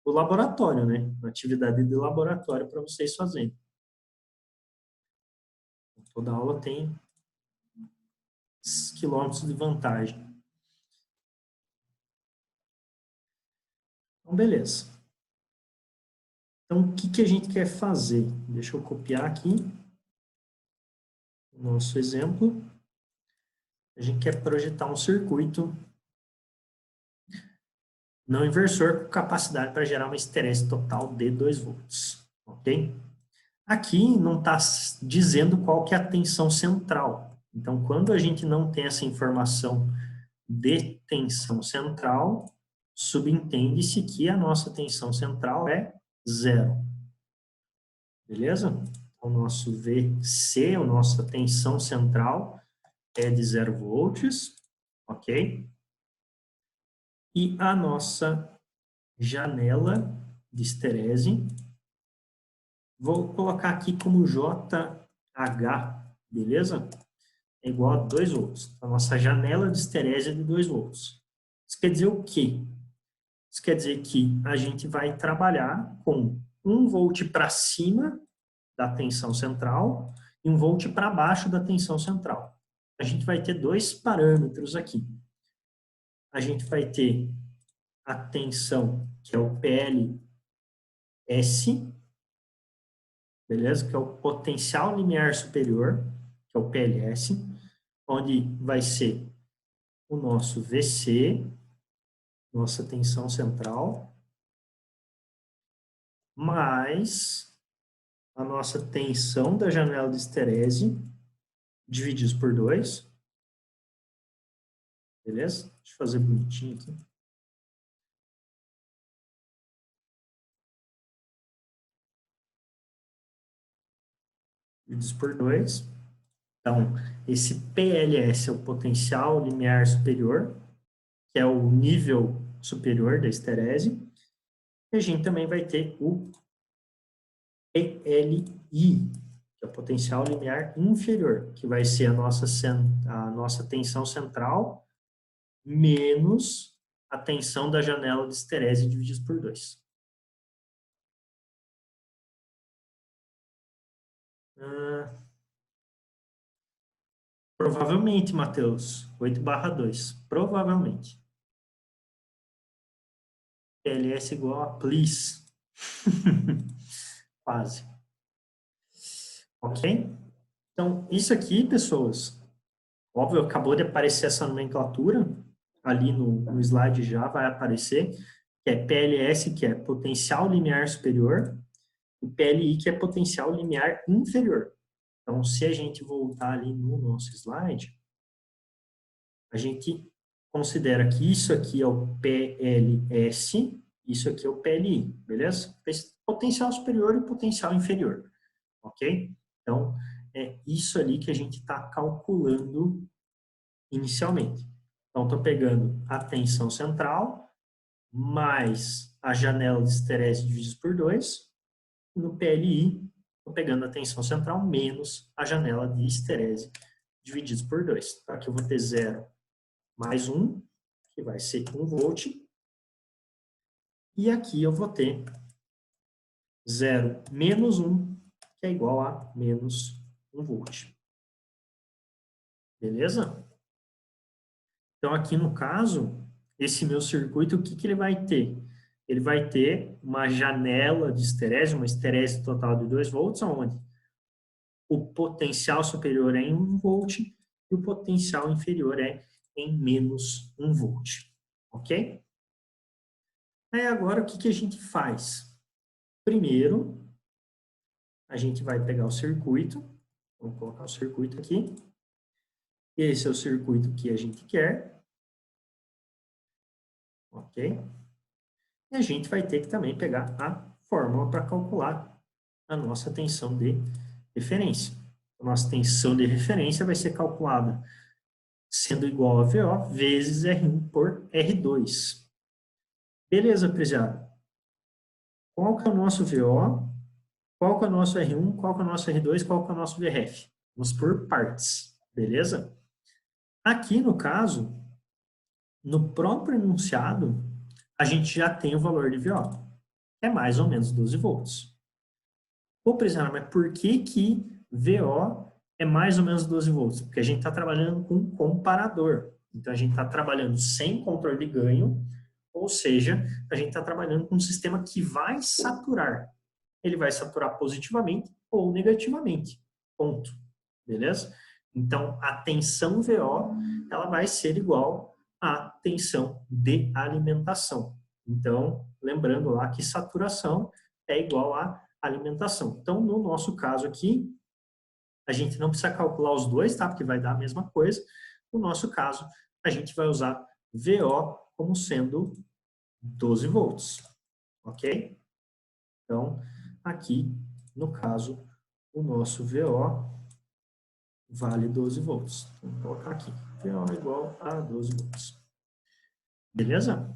o laboratório, né? Uma atividade de laboratório para vocês fazerem. Toda aula tem quilômetros de vantagem. Então, beleza. Então, o que a gente quer fazer? Deixa eu copiar aqui o nosso exemplo. A gente quer projetar um circuito não inversor com capacidade para gerar uma esterese total de 2 volts. Ok? Aqui não está dizendo qual que é a tensão central. Então, quando a gente não tem essa informação de tensão central, subentende-se que a nossa tensão central é 0. Beleza? O nosso VC, a nossa tensão central, é de 0 volts, ok? E a nossa janela de esterese, vou colocar aqui como JH, beleza? É igual a 2 volts. A nossa janela de esterese é de 2 volts. Isso quer dizer o quê? Isso quer dizer que a gente vai trabalhar com 1 volt para cima da tensão central e 1 volt para baixo da tensão central. A gente vai ter dois parâmetros aqui. A gente vai ter a tensão, que é o PLS, beleza? Que é o potencial limiar superior, que é o PLS, onde vai ser o nosso VC, nossa tensão central, mais a nossa tensão da janela de esterese, divididos por 2, beleza? Deixa eu fazer bonitinho aqui. Divididos por 2. Então, esse PLS é o potencial limiar superior, que é o nível superior da esterese. E a gente também vai ter o PLI, que é o potencial limiar inferior, que vai ser a nossa tensão central menos a tensão da janela de esterese divididos por 2. Provavelmente, Matheus, 8/2. Provavelmente. PLS igual a please. Quase. Ok? Então, isso aqui, pessoas, óbvio, acabou de aparecer essa nomenclatura, ali no slide já vai aparecer, que é PLS, que é potencial limiar superior, e PLI, que é potencial limiar inferior. Então, se a gente voltar ali no nosso slide, a gente considera que isso aqui é o PLS, isso aqui é o PLI, beleza? Potencial superior e potencial inferior, ok? Então, é isso ali que a gente está calculando inicialmente. Então, estou pegando a tensão central mais a janela de esterese divididos por 2. No PLI, estou pegando a tensão central menos a janela de esterese divididos por 2. Então, aqui eu vou ter 0 mais 1, que vai ser 1 volt. E aqui eu vou ter 0 menos 1, que é igual a menos 1 volt. Beleza? Então, aqui no caso, esse meu circuito, o que, que ele vai ter? Ele vai ter uma janela de esterese, uma esterese total de 2 volts, onde o potencial superior é em 1 volt e o potencial inferior é em menos 1 volt. Ok? Aí agora, o que, que a gente faz? Primeiro, a gente vai pegar o circuito, vamos colocar o circuito aqui. Esse é o circuito que a gente quer. Ok? E a gente vai ter que também pegar a fórmula para calcular a nossa tensão de referência. A nossa tensão de referência vai ser calculada sendo igual a VO vezes R1 por R2. Beleza, prezado? Qual que é o nosso VO? Qual que é o nosso R1? Qual que é o nosso R2? Qual que é o nosso VRF? Vamos por partes, beleza? Aqui, no caso, no próprio enunciado, a gente já tem o valor de VO. É mais ou menos 12 volts. Pô, prezado, mas por que que VO é mais ou menos 12 volts? Porque a gente está trabalhando com um comparador. Então, a gente está trabalhando sem controle de ganho, ou seja, a gente está trabalhando com um sistema que vai saturar. Ele vai saturar positivamente ou negativamente. Ponto. Beleza? Então, a tensão VO, ela vai ser igual à tensão de alimentação. Então, lembrando lá que saturação é igual a alimentação. Então, no nosso caso aqui, a gente não precisa calcular os dois, tá? Porque vai dar a mesma coisa. No nosso caso, a gente vai usar VO como sendo 12 volts, ok? Então, aqui, no caso, o nosso VO vale 12 volts. Então, vou colocar aqui, VO igual a 12 volts. Beleza?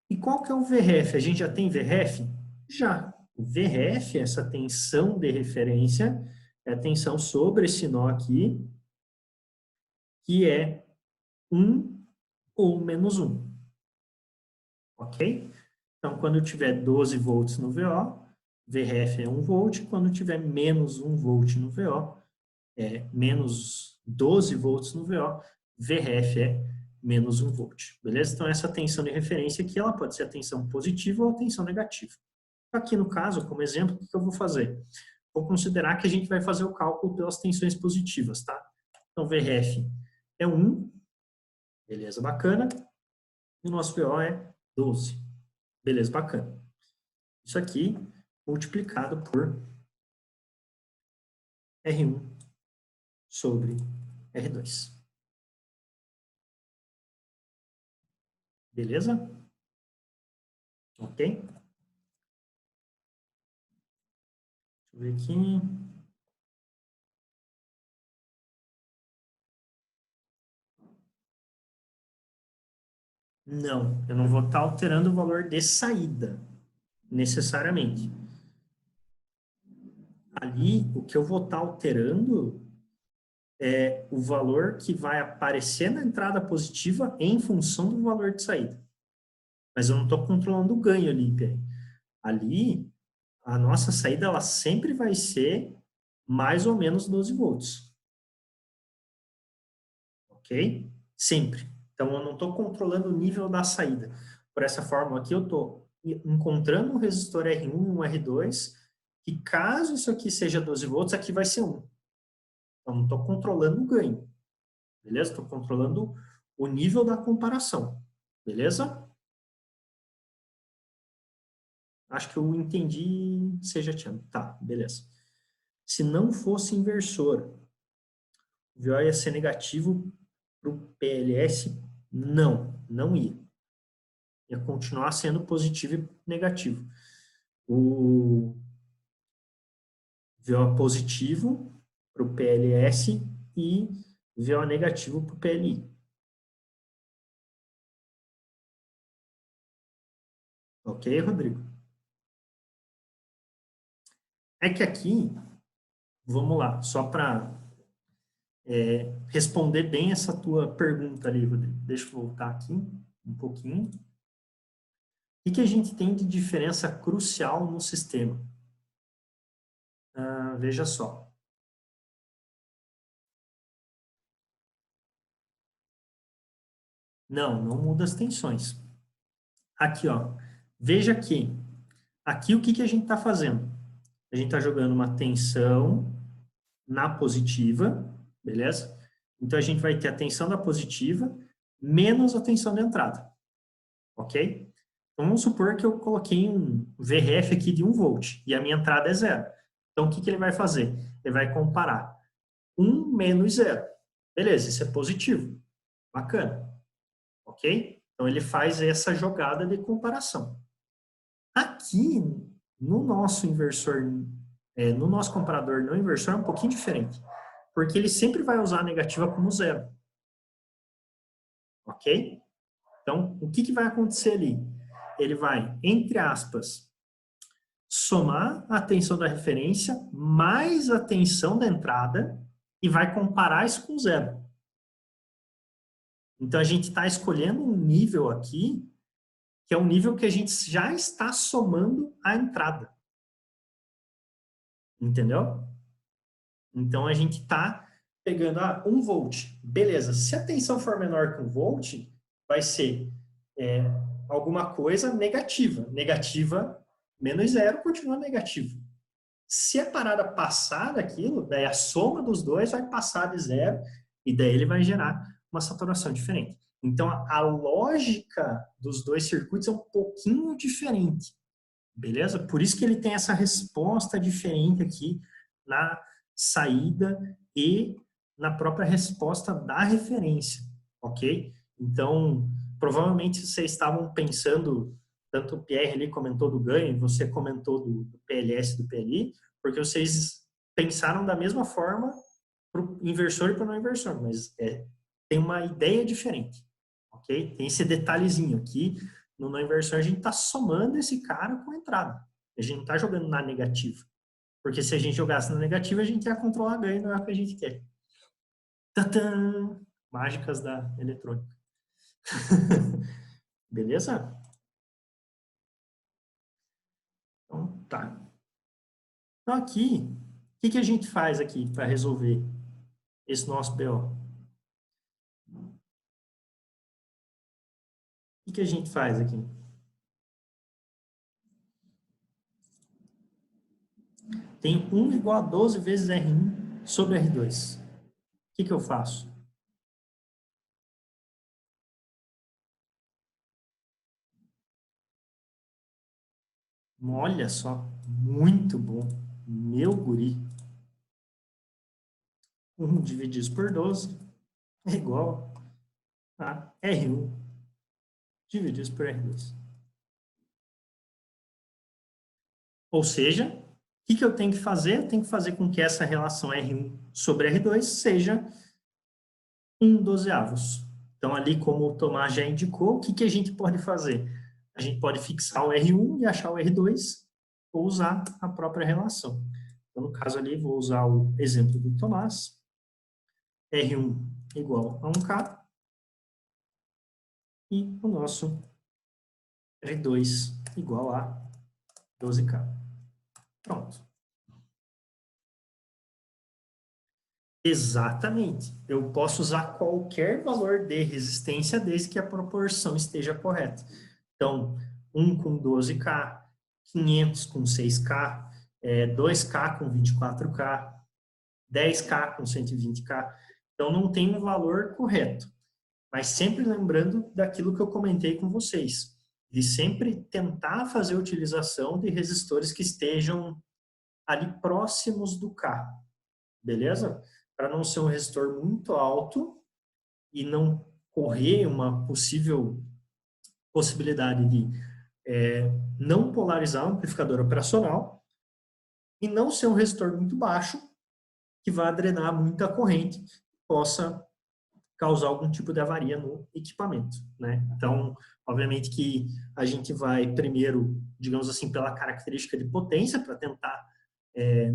E qual que é o VRF? A gente já tem VRF? Já. O VRF, essa tensão de referência, é a tensão sobre esse nó aqui, que é 1 ou menos 1. Ok? Então, quando eu tiver 12 volts no VO, VRF é 1 volt. Quando tiver menos 1 volt no VO, menos 12 volts no VO, VRF é menos 1 volt. Beleza? Então, essa tensão de referência aqui, ela pode ser a tensão positiva ou a tensão negativa. Aqui no caso, como exemplo, o que eu vou fazer? Vou considerar que a gente vai fazer o cálculo pelas tensões positivas, tá? Então, VRF é 1, beleza, bacana. E o nosso VO é 12, beleza, bacana. Isso aqui multiplicado por R1 sobre R2. Beleza? Ok? Deixa eu ver aqui. Não, eu não vou estar alterando o valor de saída, necessariamente. Ali, o que eu vou estar alterando é o valor que vai aparecer na entrada positiva em função do valor de saída. Mas eu não estou controlando o ganho ali, Pierre. Ali, a nossa saída ela sempre vai ser mais ou menos 12 volts. Ok? Sempre. Então, eu não estou controlando o nível da saída. Por essa forma aqui, eu estou encontrando um resistor R1 e um R2, que caso isso aqui seja 12 volts, aqui vai ser 1. Então, não estou controlando o ganho. Beleza? Estou controlando o nível da comparação. Beleza? Acho que eu entendi, seja Tiago. Tá, beleza. Se não fosse inversor, o VO ia ser negativo para o PLS? Não, não ia. Ia continuar sendo positivo e negativo. O VO positivo para o PLS e VO negativo para o PLI. Ok, Rodrigo? É que aqui, vamos lá, só para responder bem essa tua pergunta ali, Rodrigo. Deixa eu voltar aqui um pouquinho. O que a gente tem de diferença crucial no sistema? Veja só. Não, não muda as tensões. Aqui, ó. Veja que aqui o que a gente está fazendo? A gente está jogando uma tensão na positiva, beleza? Então, a gente vai ter a tensão da positiva menos a tensão da entrada, ok? Então, vamos supor que eu coloquei um VRF aqui de 1 volt e a minha entrada é 0. Então, o que ele vai fazer? Ele vai comparar 1 menos 0. Beleza, isso é positivo. Bacana. Ok? Então, ele faz essa jogada de comparação. Aqui, no nosso inversor, no nosso comparador não inversor, é um pouquinho diferente. Porque ele sempre vai usar a negativa como 0. Ok? Então, o que vai acontecer ali? Ele vai, entre aspas, somar a tensão da referência mais a tensão da entrada e vai comparar isso com 0. Então, a gente está escolhendo um nível aqui, que é um nível que a gente já está somando a entrada. Entendeu? Então, a gente está pegando 1 volt. Beleza, se a tensão for menor que 1 volt, vai ser alguma coisa negativa. Negativa menos 0 continua negativo. Se a parada passar daquilo, daí a soma dos dois vai passar de 0 e daí ele vai gerar uma saturação diferente. Então, a lógica dos dois circuitos é um pouquinho diferente, beleza? Por isso que ele tem essa resposta diferente aqui na saída e na própria resposta da referência, ok? Então, provavelmente vocês estavam pensando, tanto o Pierre ali comentou do ganho, você comentou do PLS e do PLI, porque vocês pensaram da mesma forma para o inversor e para o não inversor, mas tem uma ideia diferente, ok? Tem esse detalhezinho aqui, no não inversor a gente está somando esse cara com a entrada, a gente não está jogando na negativa, porque se a gente jogasse na negativa, a gente ia controlar ganho, não é o que a gente quer. Tadã! Mágicas da eletrônica. Beleza? Então, tá. Então, aqui, o que a gente faz aqui para resolver esse nosso BO? O que a gente faz aqui? Tem 1 igual a 12 vezes R1 sobre R2. O que eu faço? Olha só, muito bom. Meu guri. 1 dividido por 12 é igual a R1 dividido por R2. Ou seja, o que eu tenho que fazer? Eu tenho que fazer com que essa relação R1 sobre R2 seja 1/12. Então, ali, como o Tomás já indicou, o que a gente pode fazer? A gente pode fixar o R1 e achar o R2, ou usar a própria relação. Então, no caso ali, vou usar o exemplo do Tomás. R1 igual a 1K e o nosso R2 igual a 12K. Pronto. Exatamente. Eu posso usar qualquer valor de resistência desde que a proporção esteja correta. Então, 1 com 12K, 500 com 6K, 2K com 24K, 10K com 120K. Então, não tem um valor correto. Mas sempre lembrando daquilo que eu comentei com vocês, de sempre tentar fazer a utilização de resistores que estejam ali próximos do K, beleza? Para não ser um resistor muito alto e não correr uma possível possibilidade de não polarizar o amplificador operacional e não ser um resistor muito baixo que vá drenar muita corrente e possa causar algum tipo de avaria no equipamento, né? Então, obviamente que a gente vai primeiro, digamos assim, pela característica de potência para tentar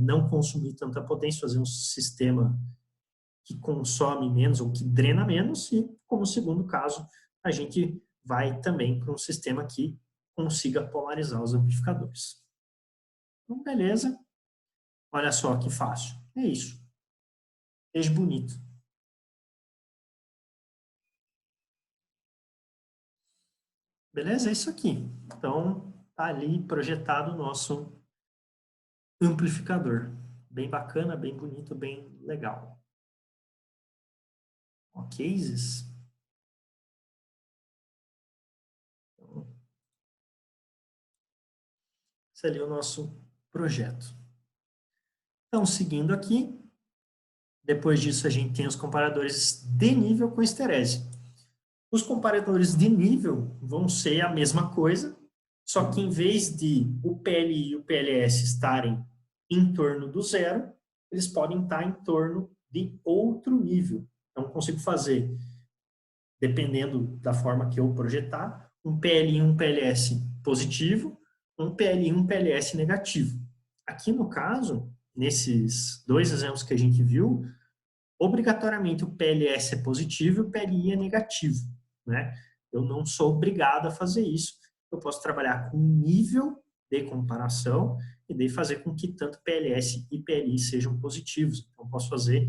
não consumir tanta potência, fazer um sistema que consome menos ou que drena menos e, como segundo caso, a gente vai também para um sistema que consiga polarizar os amplificadores. Então, beleza. Olha só que fácil. É isso. Veja bonito. Beleza? É isso aqui. Então, tá ali projetado o nosso amplificador. Bem bacana, bem bonito, bem legal. Ok, Isis? Então, esse ali é o nosso projeto. Então, seguindo aqui, depois disso a gente tem os comparadores de nível com esterese. Os comparadores de nível vão ser a mesma coisa, só que em vez de o PLI e o PLS estarem em torno do zero, eles podem estar em torno de outro nível. Então, consigo fazer, dependendo da forma que eu projetar, um PLI e um PLS positivo, um PLI e um PLS negativo. Aqui no caso, nesses dois exemplos que a gente viu, obrigatoriamente o PLS é positivo e o PLI é negativo, né? Eu não sou obrigado a fazer isso. Eu posso trabalhar com nível de comparação e daí fazer com que tanto PLS e PLI sejam positivos. Então, posso fazer,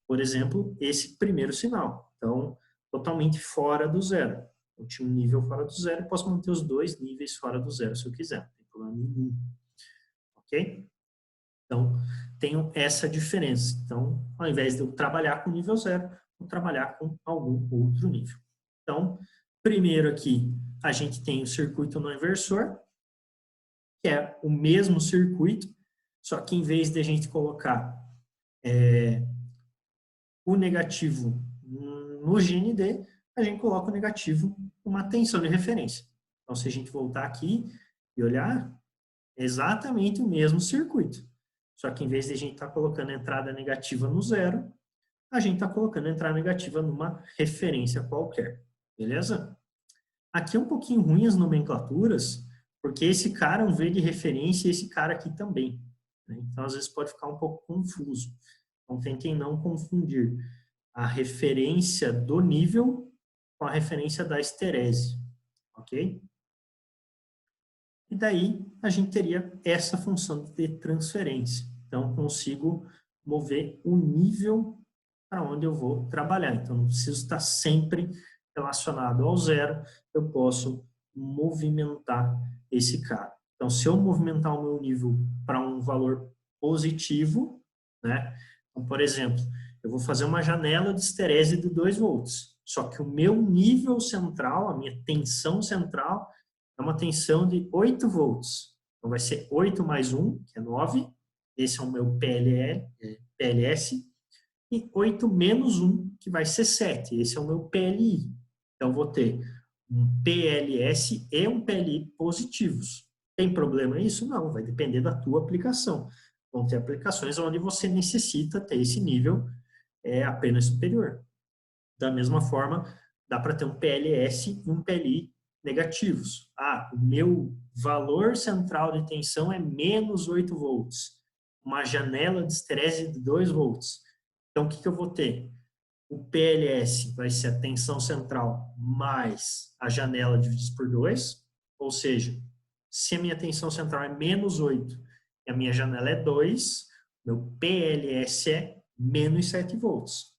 por exemplo, esse primeiro sinal. Então, totalmente fora do zero. Eu tinha um nível fora do zero, posso manter os dois níveis fora do zero se eu quiser, não tem problema nenhum. Ok? Então, tenho essa diferença. Então, ao invés de eu trabalhar com nível zero, vou trabalhar com algum outro nível. Então, primeiro aqui, a gente tem o circuito não inversor, que é o mesmo circuito, só que em vez de a gente colocar o negativo no GND, a gente coloca o negativo uma tensão de referência. Então, se a gente voltar aqui e olhar, é exatamente o mesmo circuito. Só que em vez de a gente estar colocando a entrada negativa no zero, a gente está colocando a entrada negativa numa referência qualquer. Beleza? Aqui é um pouquinho ruim as nomenclaturas, porque esse cara é um V de referência e esse cara aqui também. Né? Então, às vezes, pode ficar um pouco confuso. Então, tentem não confundir a referência do nível com a referência da esterese. Ok? E daí, a gente teria essa função de transferência. Então, consigo mover o nível para onde eu vou trabalhar. Então, não preciso estar sempre relacionado ao zero, eu posso movimentar esse cara. Então, se eu movimentar o meu nível para um valor positivo, né? Então, por exemplo, eu vou fazer uma janela de esterese de 2 volts. Só que o meu nível central, a minha tensão central, é uma tensão de 8 volts. Então, vai ser 8 mais 1, que é 9. Esse é o meu PLS. E 8 menos 1, que vai ser 7. Esse é o meu PLI. Então, vou ter um PLS e um PLI positivos. Tem problema isso? Não, vai depender da tua aplicação. Vão ter aplicações onde você necessita ter esse nível apenas superior. Da mesma forma, dá para ter um PLS e um PLI negativos. Ah, o meu valor central de tensão é menos 8 volts. Uma janela de esterese de 2 volts. Então, o que eu vou ter? O PLS vai ser a tensão central mais a janela divididos por 2, ou seja, se a minha tensão central é menos 8 e a minha janela é 2, meu PLS é menos 7 volts.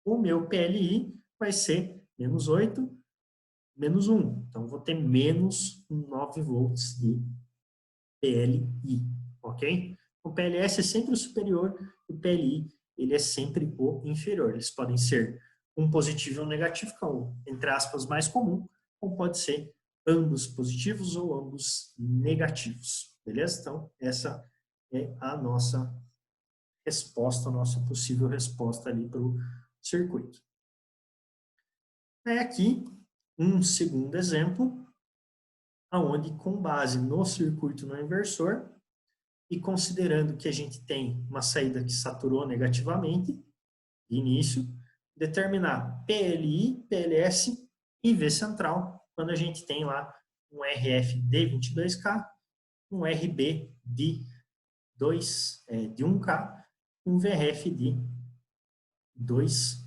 O meu PLI vai ser menos 8, menos 1. Então, vou ter menos 9 volts de PLI, ok? O PLS é sempre o superior, o PLI ele é sempre o inferior. Eles podem ser um positivo e um negativo, que é o, entre aspas, mais comum, ou pode ser ambos positivos ou ambos negativos, beleza? Então, essa é a nossa resposta, a nossa possível resposta ali para o circuito. É aqui um segundo exemplo, onde com base no circuito no inversor, e considerando que a gente tem uma saída que saturou negativamente, de início, determinar PLI, PLS e V central, quando a gente tem lá um RF de 22K, um RB de 1K, um VRF de 2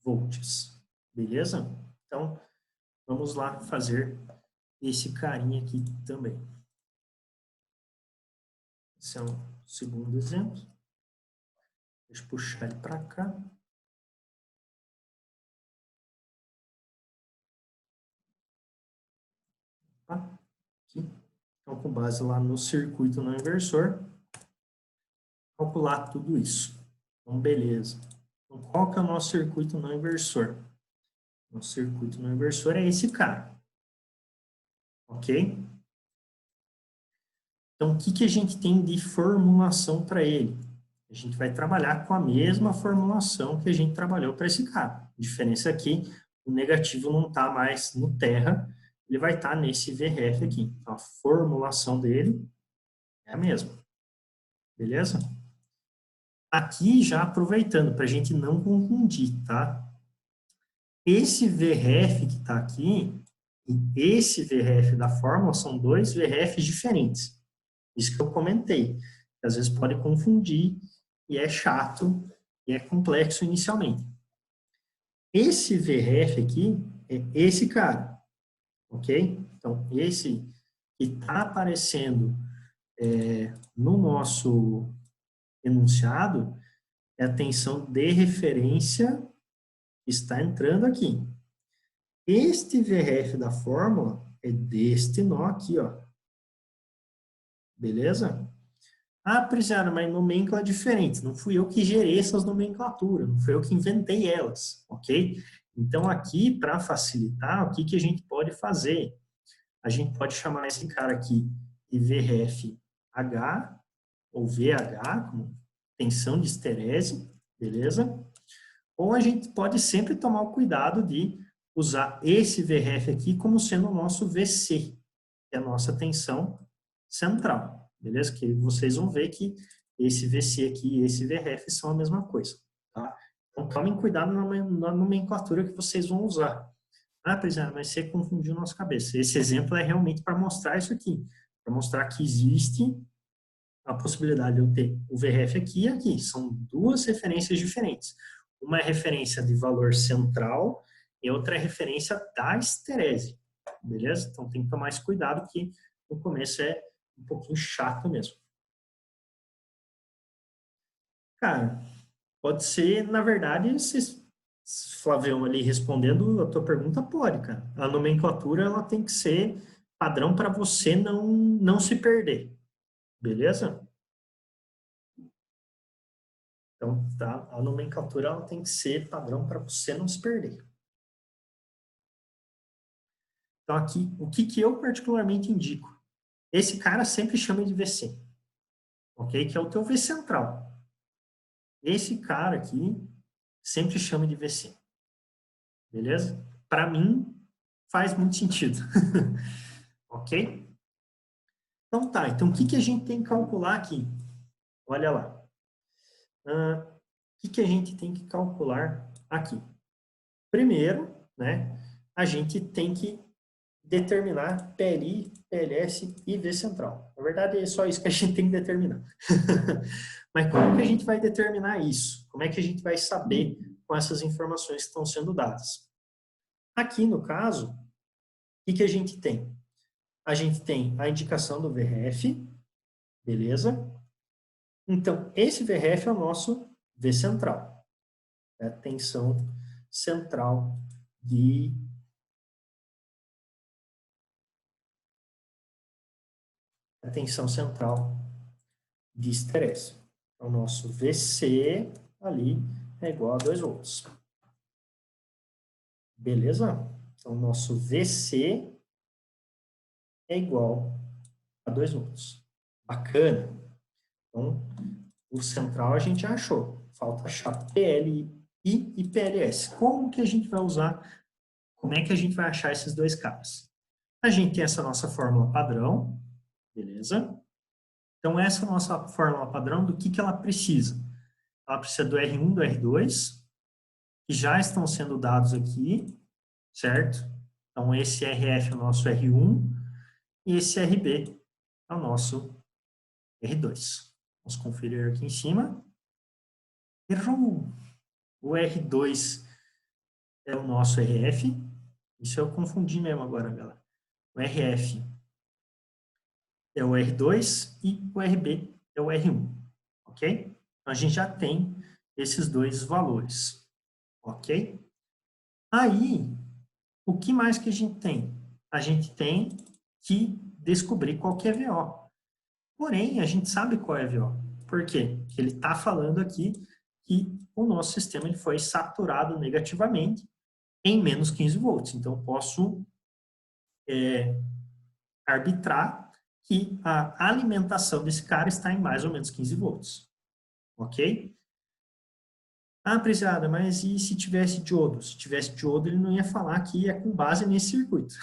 volts. Beleza? Então, vamos lá fazer esse carinha aqui também. Esse é um segundo exemplo. Deixa eu puxar ele para cá. Aqui. Então, com base lá no circuito no inversor, calcular tudo isso. Então, beleza. Então, qual que é o nosso circuito no inversor? O circuito no inversor é esse cara. Ok? Então, o que a gente tem de formulação para ele? A gente vai trabalhar com a mesma formulação que a gente trabalhou para esse cara. A diferença aqui, o negativo não está mais no terra, ele vai estar nesse VRF aqui. Então, a formulação dele é a mesma. Beleza? Aqui, já aproveitando, para a gente não confundir, tá? Esse VRF que está aqui, e esse VRF da fórmula, são dois VRFs diferentes. Isso que eu comentei. Às vezes pode confundir, e é chato, e é complexo inicialmente. Esse VRF aqui é esse cara, ok? Então, esse que está aparecendo no nosso enunciado é a tensão de referência que está entrando aqui. Este VRF da fórmula é deste nó aqui, ó. Beleza? Ah, Prisciana, mas nomencla é diferente. Não fui eu que gerei essas nomenclaturas, não fui eu que inventei elas, ok? Então, aqui, para facilitar, o que a gente pode fazer? A gente pode chamar esse cara aqui de VRF-H, ou VH, como tensão de esterese, beleza? Ou a gente pode sempre tomar o cuidado de usar esse VRF aqui como sendo o nosso VC, que é a nossa tensão central, beleza? Que vocês vão ver que esse VC aqui e esse VRF são a mesma coisa, tá? Então, tomem cuidado na nomenclatura que vocês vão usar. Ah, Priscila, mas você confundiu nossa cabeça. Esse exemplo é realmente para mostrar isso aqui, para mostrar que existe a possibilidade de eu ter o VRF aqui e aqui. São duas referências diferentes. Uma é referência de valor central e outra é referência da esterese. Beleza? Então tem que tomar esse cuidado que no começo é um pouquinho chato mesmo. Cara, pode ser, na verdade, se Flavião ali respondendo a tua pergunta, pode, cara. A nomenclatura ela tem que ser padrão para você não se perder. Beleza? Então, tá? A nomenclatura ela tem que ser padrão para você não se perder. Então, aqui, o que, que eu particularmente indico? Esse cara sempre chama de VC, ok? Que é o teu V central. Esse cara aqui sempre chama de VC, beleza? Para mim, faz muito sentido, ok? Então, tá. Então, o que, que a gente tem que calcular aqui? Olha lá. O que, que a gente tem que calcular aqui? Primeiro, né, a gente tem que determinar PLI, PLS e V central. Na verdade, é só isso que a gente tem que determinar. Mas como que a gente vai determinar isso? Como é que a gente vai saber com essas informações que estão sendo dadas? Aqui, no caso, o que, que a gente tem? A gente tem a indicação do VRF, beleza? Então, esse VRF é o nosso V central, é a tensão central de a tensão central de estresse. Então, o nosso VC ali é igual a 2 volts. Beleza? Então, o nosso VC é igual a 2 volts. Bacana. Então, o central a gente achou. Falta achar PLI e PLS. Como que a gente vai usar? Como é que a gente vai achar esses dois caras? A gente tem essa nossa fórmula padrão, beleza? Então, essa nossa fórmula padrão, do que ela precisa? Ela precisa do R1, do R2, que já estão sendo dados aqui, certo? Então, esse RF é o nosso R1 e esse RB é o nosso R2. Vamos conferir aqui em cima. Errou! O R2 é o nosso RF. Isso eu confundi mesmo agora, galera. O RF é o R2 e o RB é o R1, ok? Então, a gente já tem esses dois valores, ok? Aí, o que mais que a gente tem? A gente tem que descobrir qual que é VO. Porém, a gente sabe qual é VO. Por quê? Porque ele está falando aqui que o nosso sistema ele foi saturado negativamente em menos 15 volts. Então, eu posso arbitrar que a alimentação desse cara está em mais ou menos 15 volts. Ok? Ah, Priscila, mas e se tivesse diodo? Se tivesse diodo, ele não ia falar que é com base nesse circuito.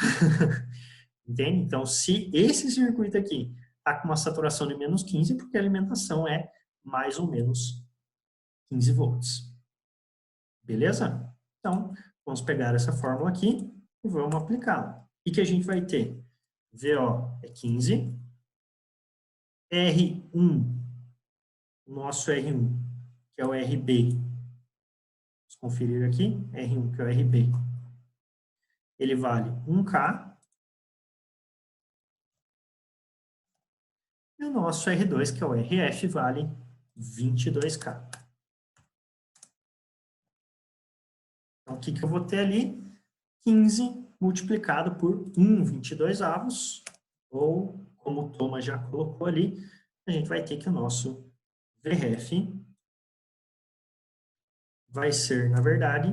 Entende? Então, se esse circuito aqui está com uma saturação de menos 15, é porque a alimentação é mais ou menos 15 volts. Beleza? Então, vamos pegar essa fórmula aqui e vamos aplicá-la. O que a gente vai ter? VO é 15, R1, nosso R1, que é o RB, vamos conferir aqui, R1, que é o RB, ele vale 1K, e o nosso R2, que é o RF, vale 22K. Então, o que eu vou ter ali? 15 multiplicado por 1,22 avos, ou, como o Thomas já colocou ali, a gente vai ter que o nosso VRF vai ser, na verdade,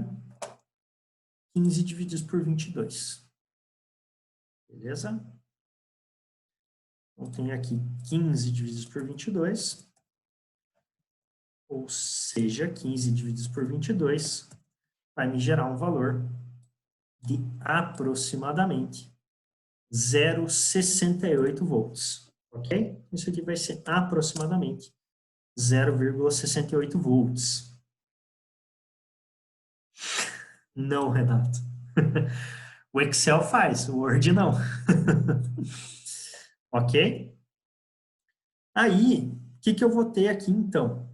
15 divididos por 22. Beleza? Então, tem aqui 15 divididos por 22. ou seja, 15 divididos por 22 vai me gerar um valor de aproximadamente 0,68 volts, ok? Isso aqui vai ser aproximadamente 0,68 volts. Não, Renato. O Excel faz, o Word não. Ok? Aí, o que eu vou ter aqui, então?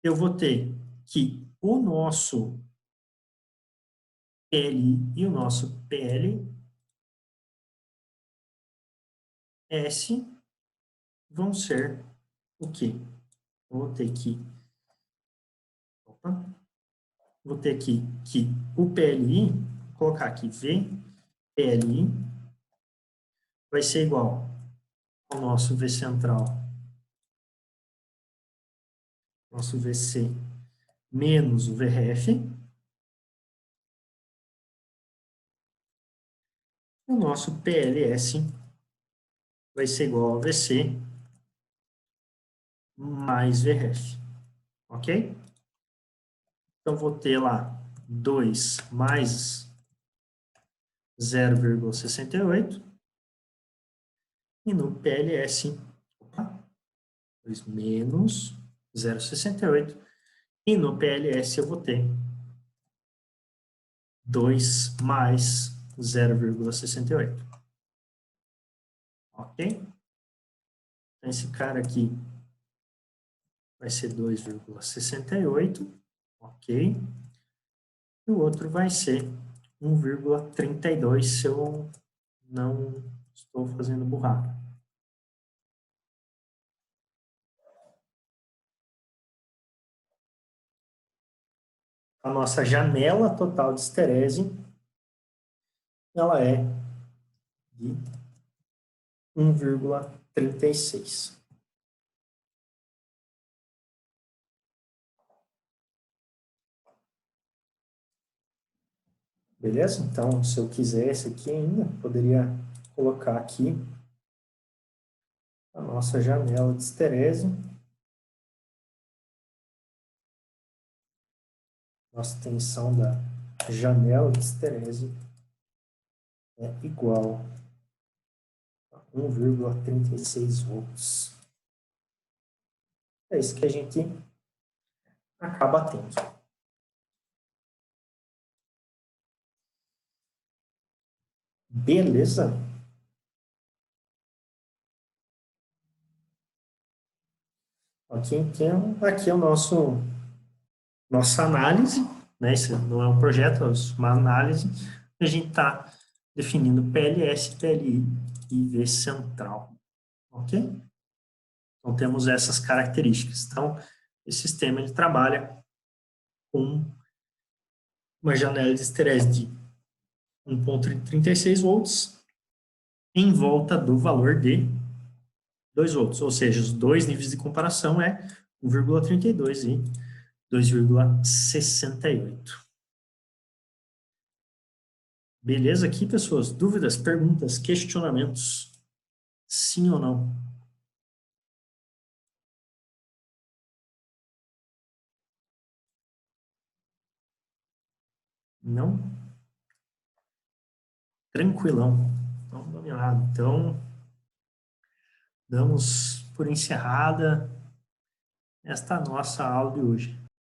Eu vou ter que o nosso PLI e o nosso PLS vão ser o quê? Eu vou ter que... Opa, vou ter aqui que o PLI, vou colocar aqui V, PLI, vai ser igual ao nosso V central, nosso VC, menos o VRF. O nosso PLS vai ser igual ao VC mais VRF, ok? Então, vou ter lá 2 mais 0,68 e no PLS, opa, 2 menos 0,68 e no PLS eu vou ter 2 mais 0,68. Ok? Então, esse cara aqui vai ser 2,68, ok? E o outro vai ser 1,32 se eu não estou fazendo burrada. A nossa janela total de esterese, ela é de 1,36. Beleza? Então, se eu quisesse aqui ainda, poderia colocar aqui a nossa janela de esterese. Nossa tensão da janela de esterese é igual a 1,36 volts. É isso que a gente acaba tendo. Beleza? Aqui, então, aqui é o nossa análise, né? Isso não é um projeto, é uma análise. A gente está definindo PLS, PLI e V central. Ok? Então, temos essas características. Então, esse sistema ele trabalha com uma janela de esterese de 1,36 volts em volta do valor de 2 volts, ou seja, os dois níveis de comparação é 1,32 e 2,68. Beleza aqui, pessoas? Dúvidas, perguntas, questionamentos? Sim ou não? Não? Tranquilão. Então, dominado. Então, damos por encerrada esta nossa aula de hoje.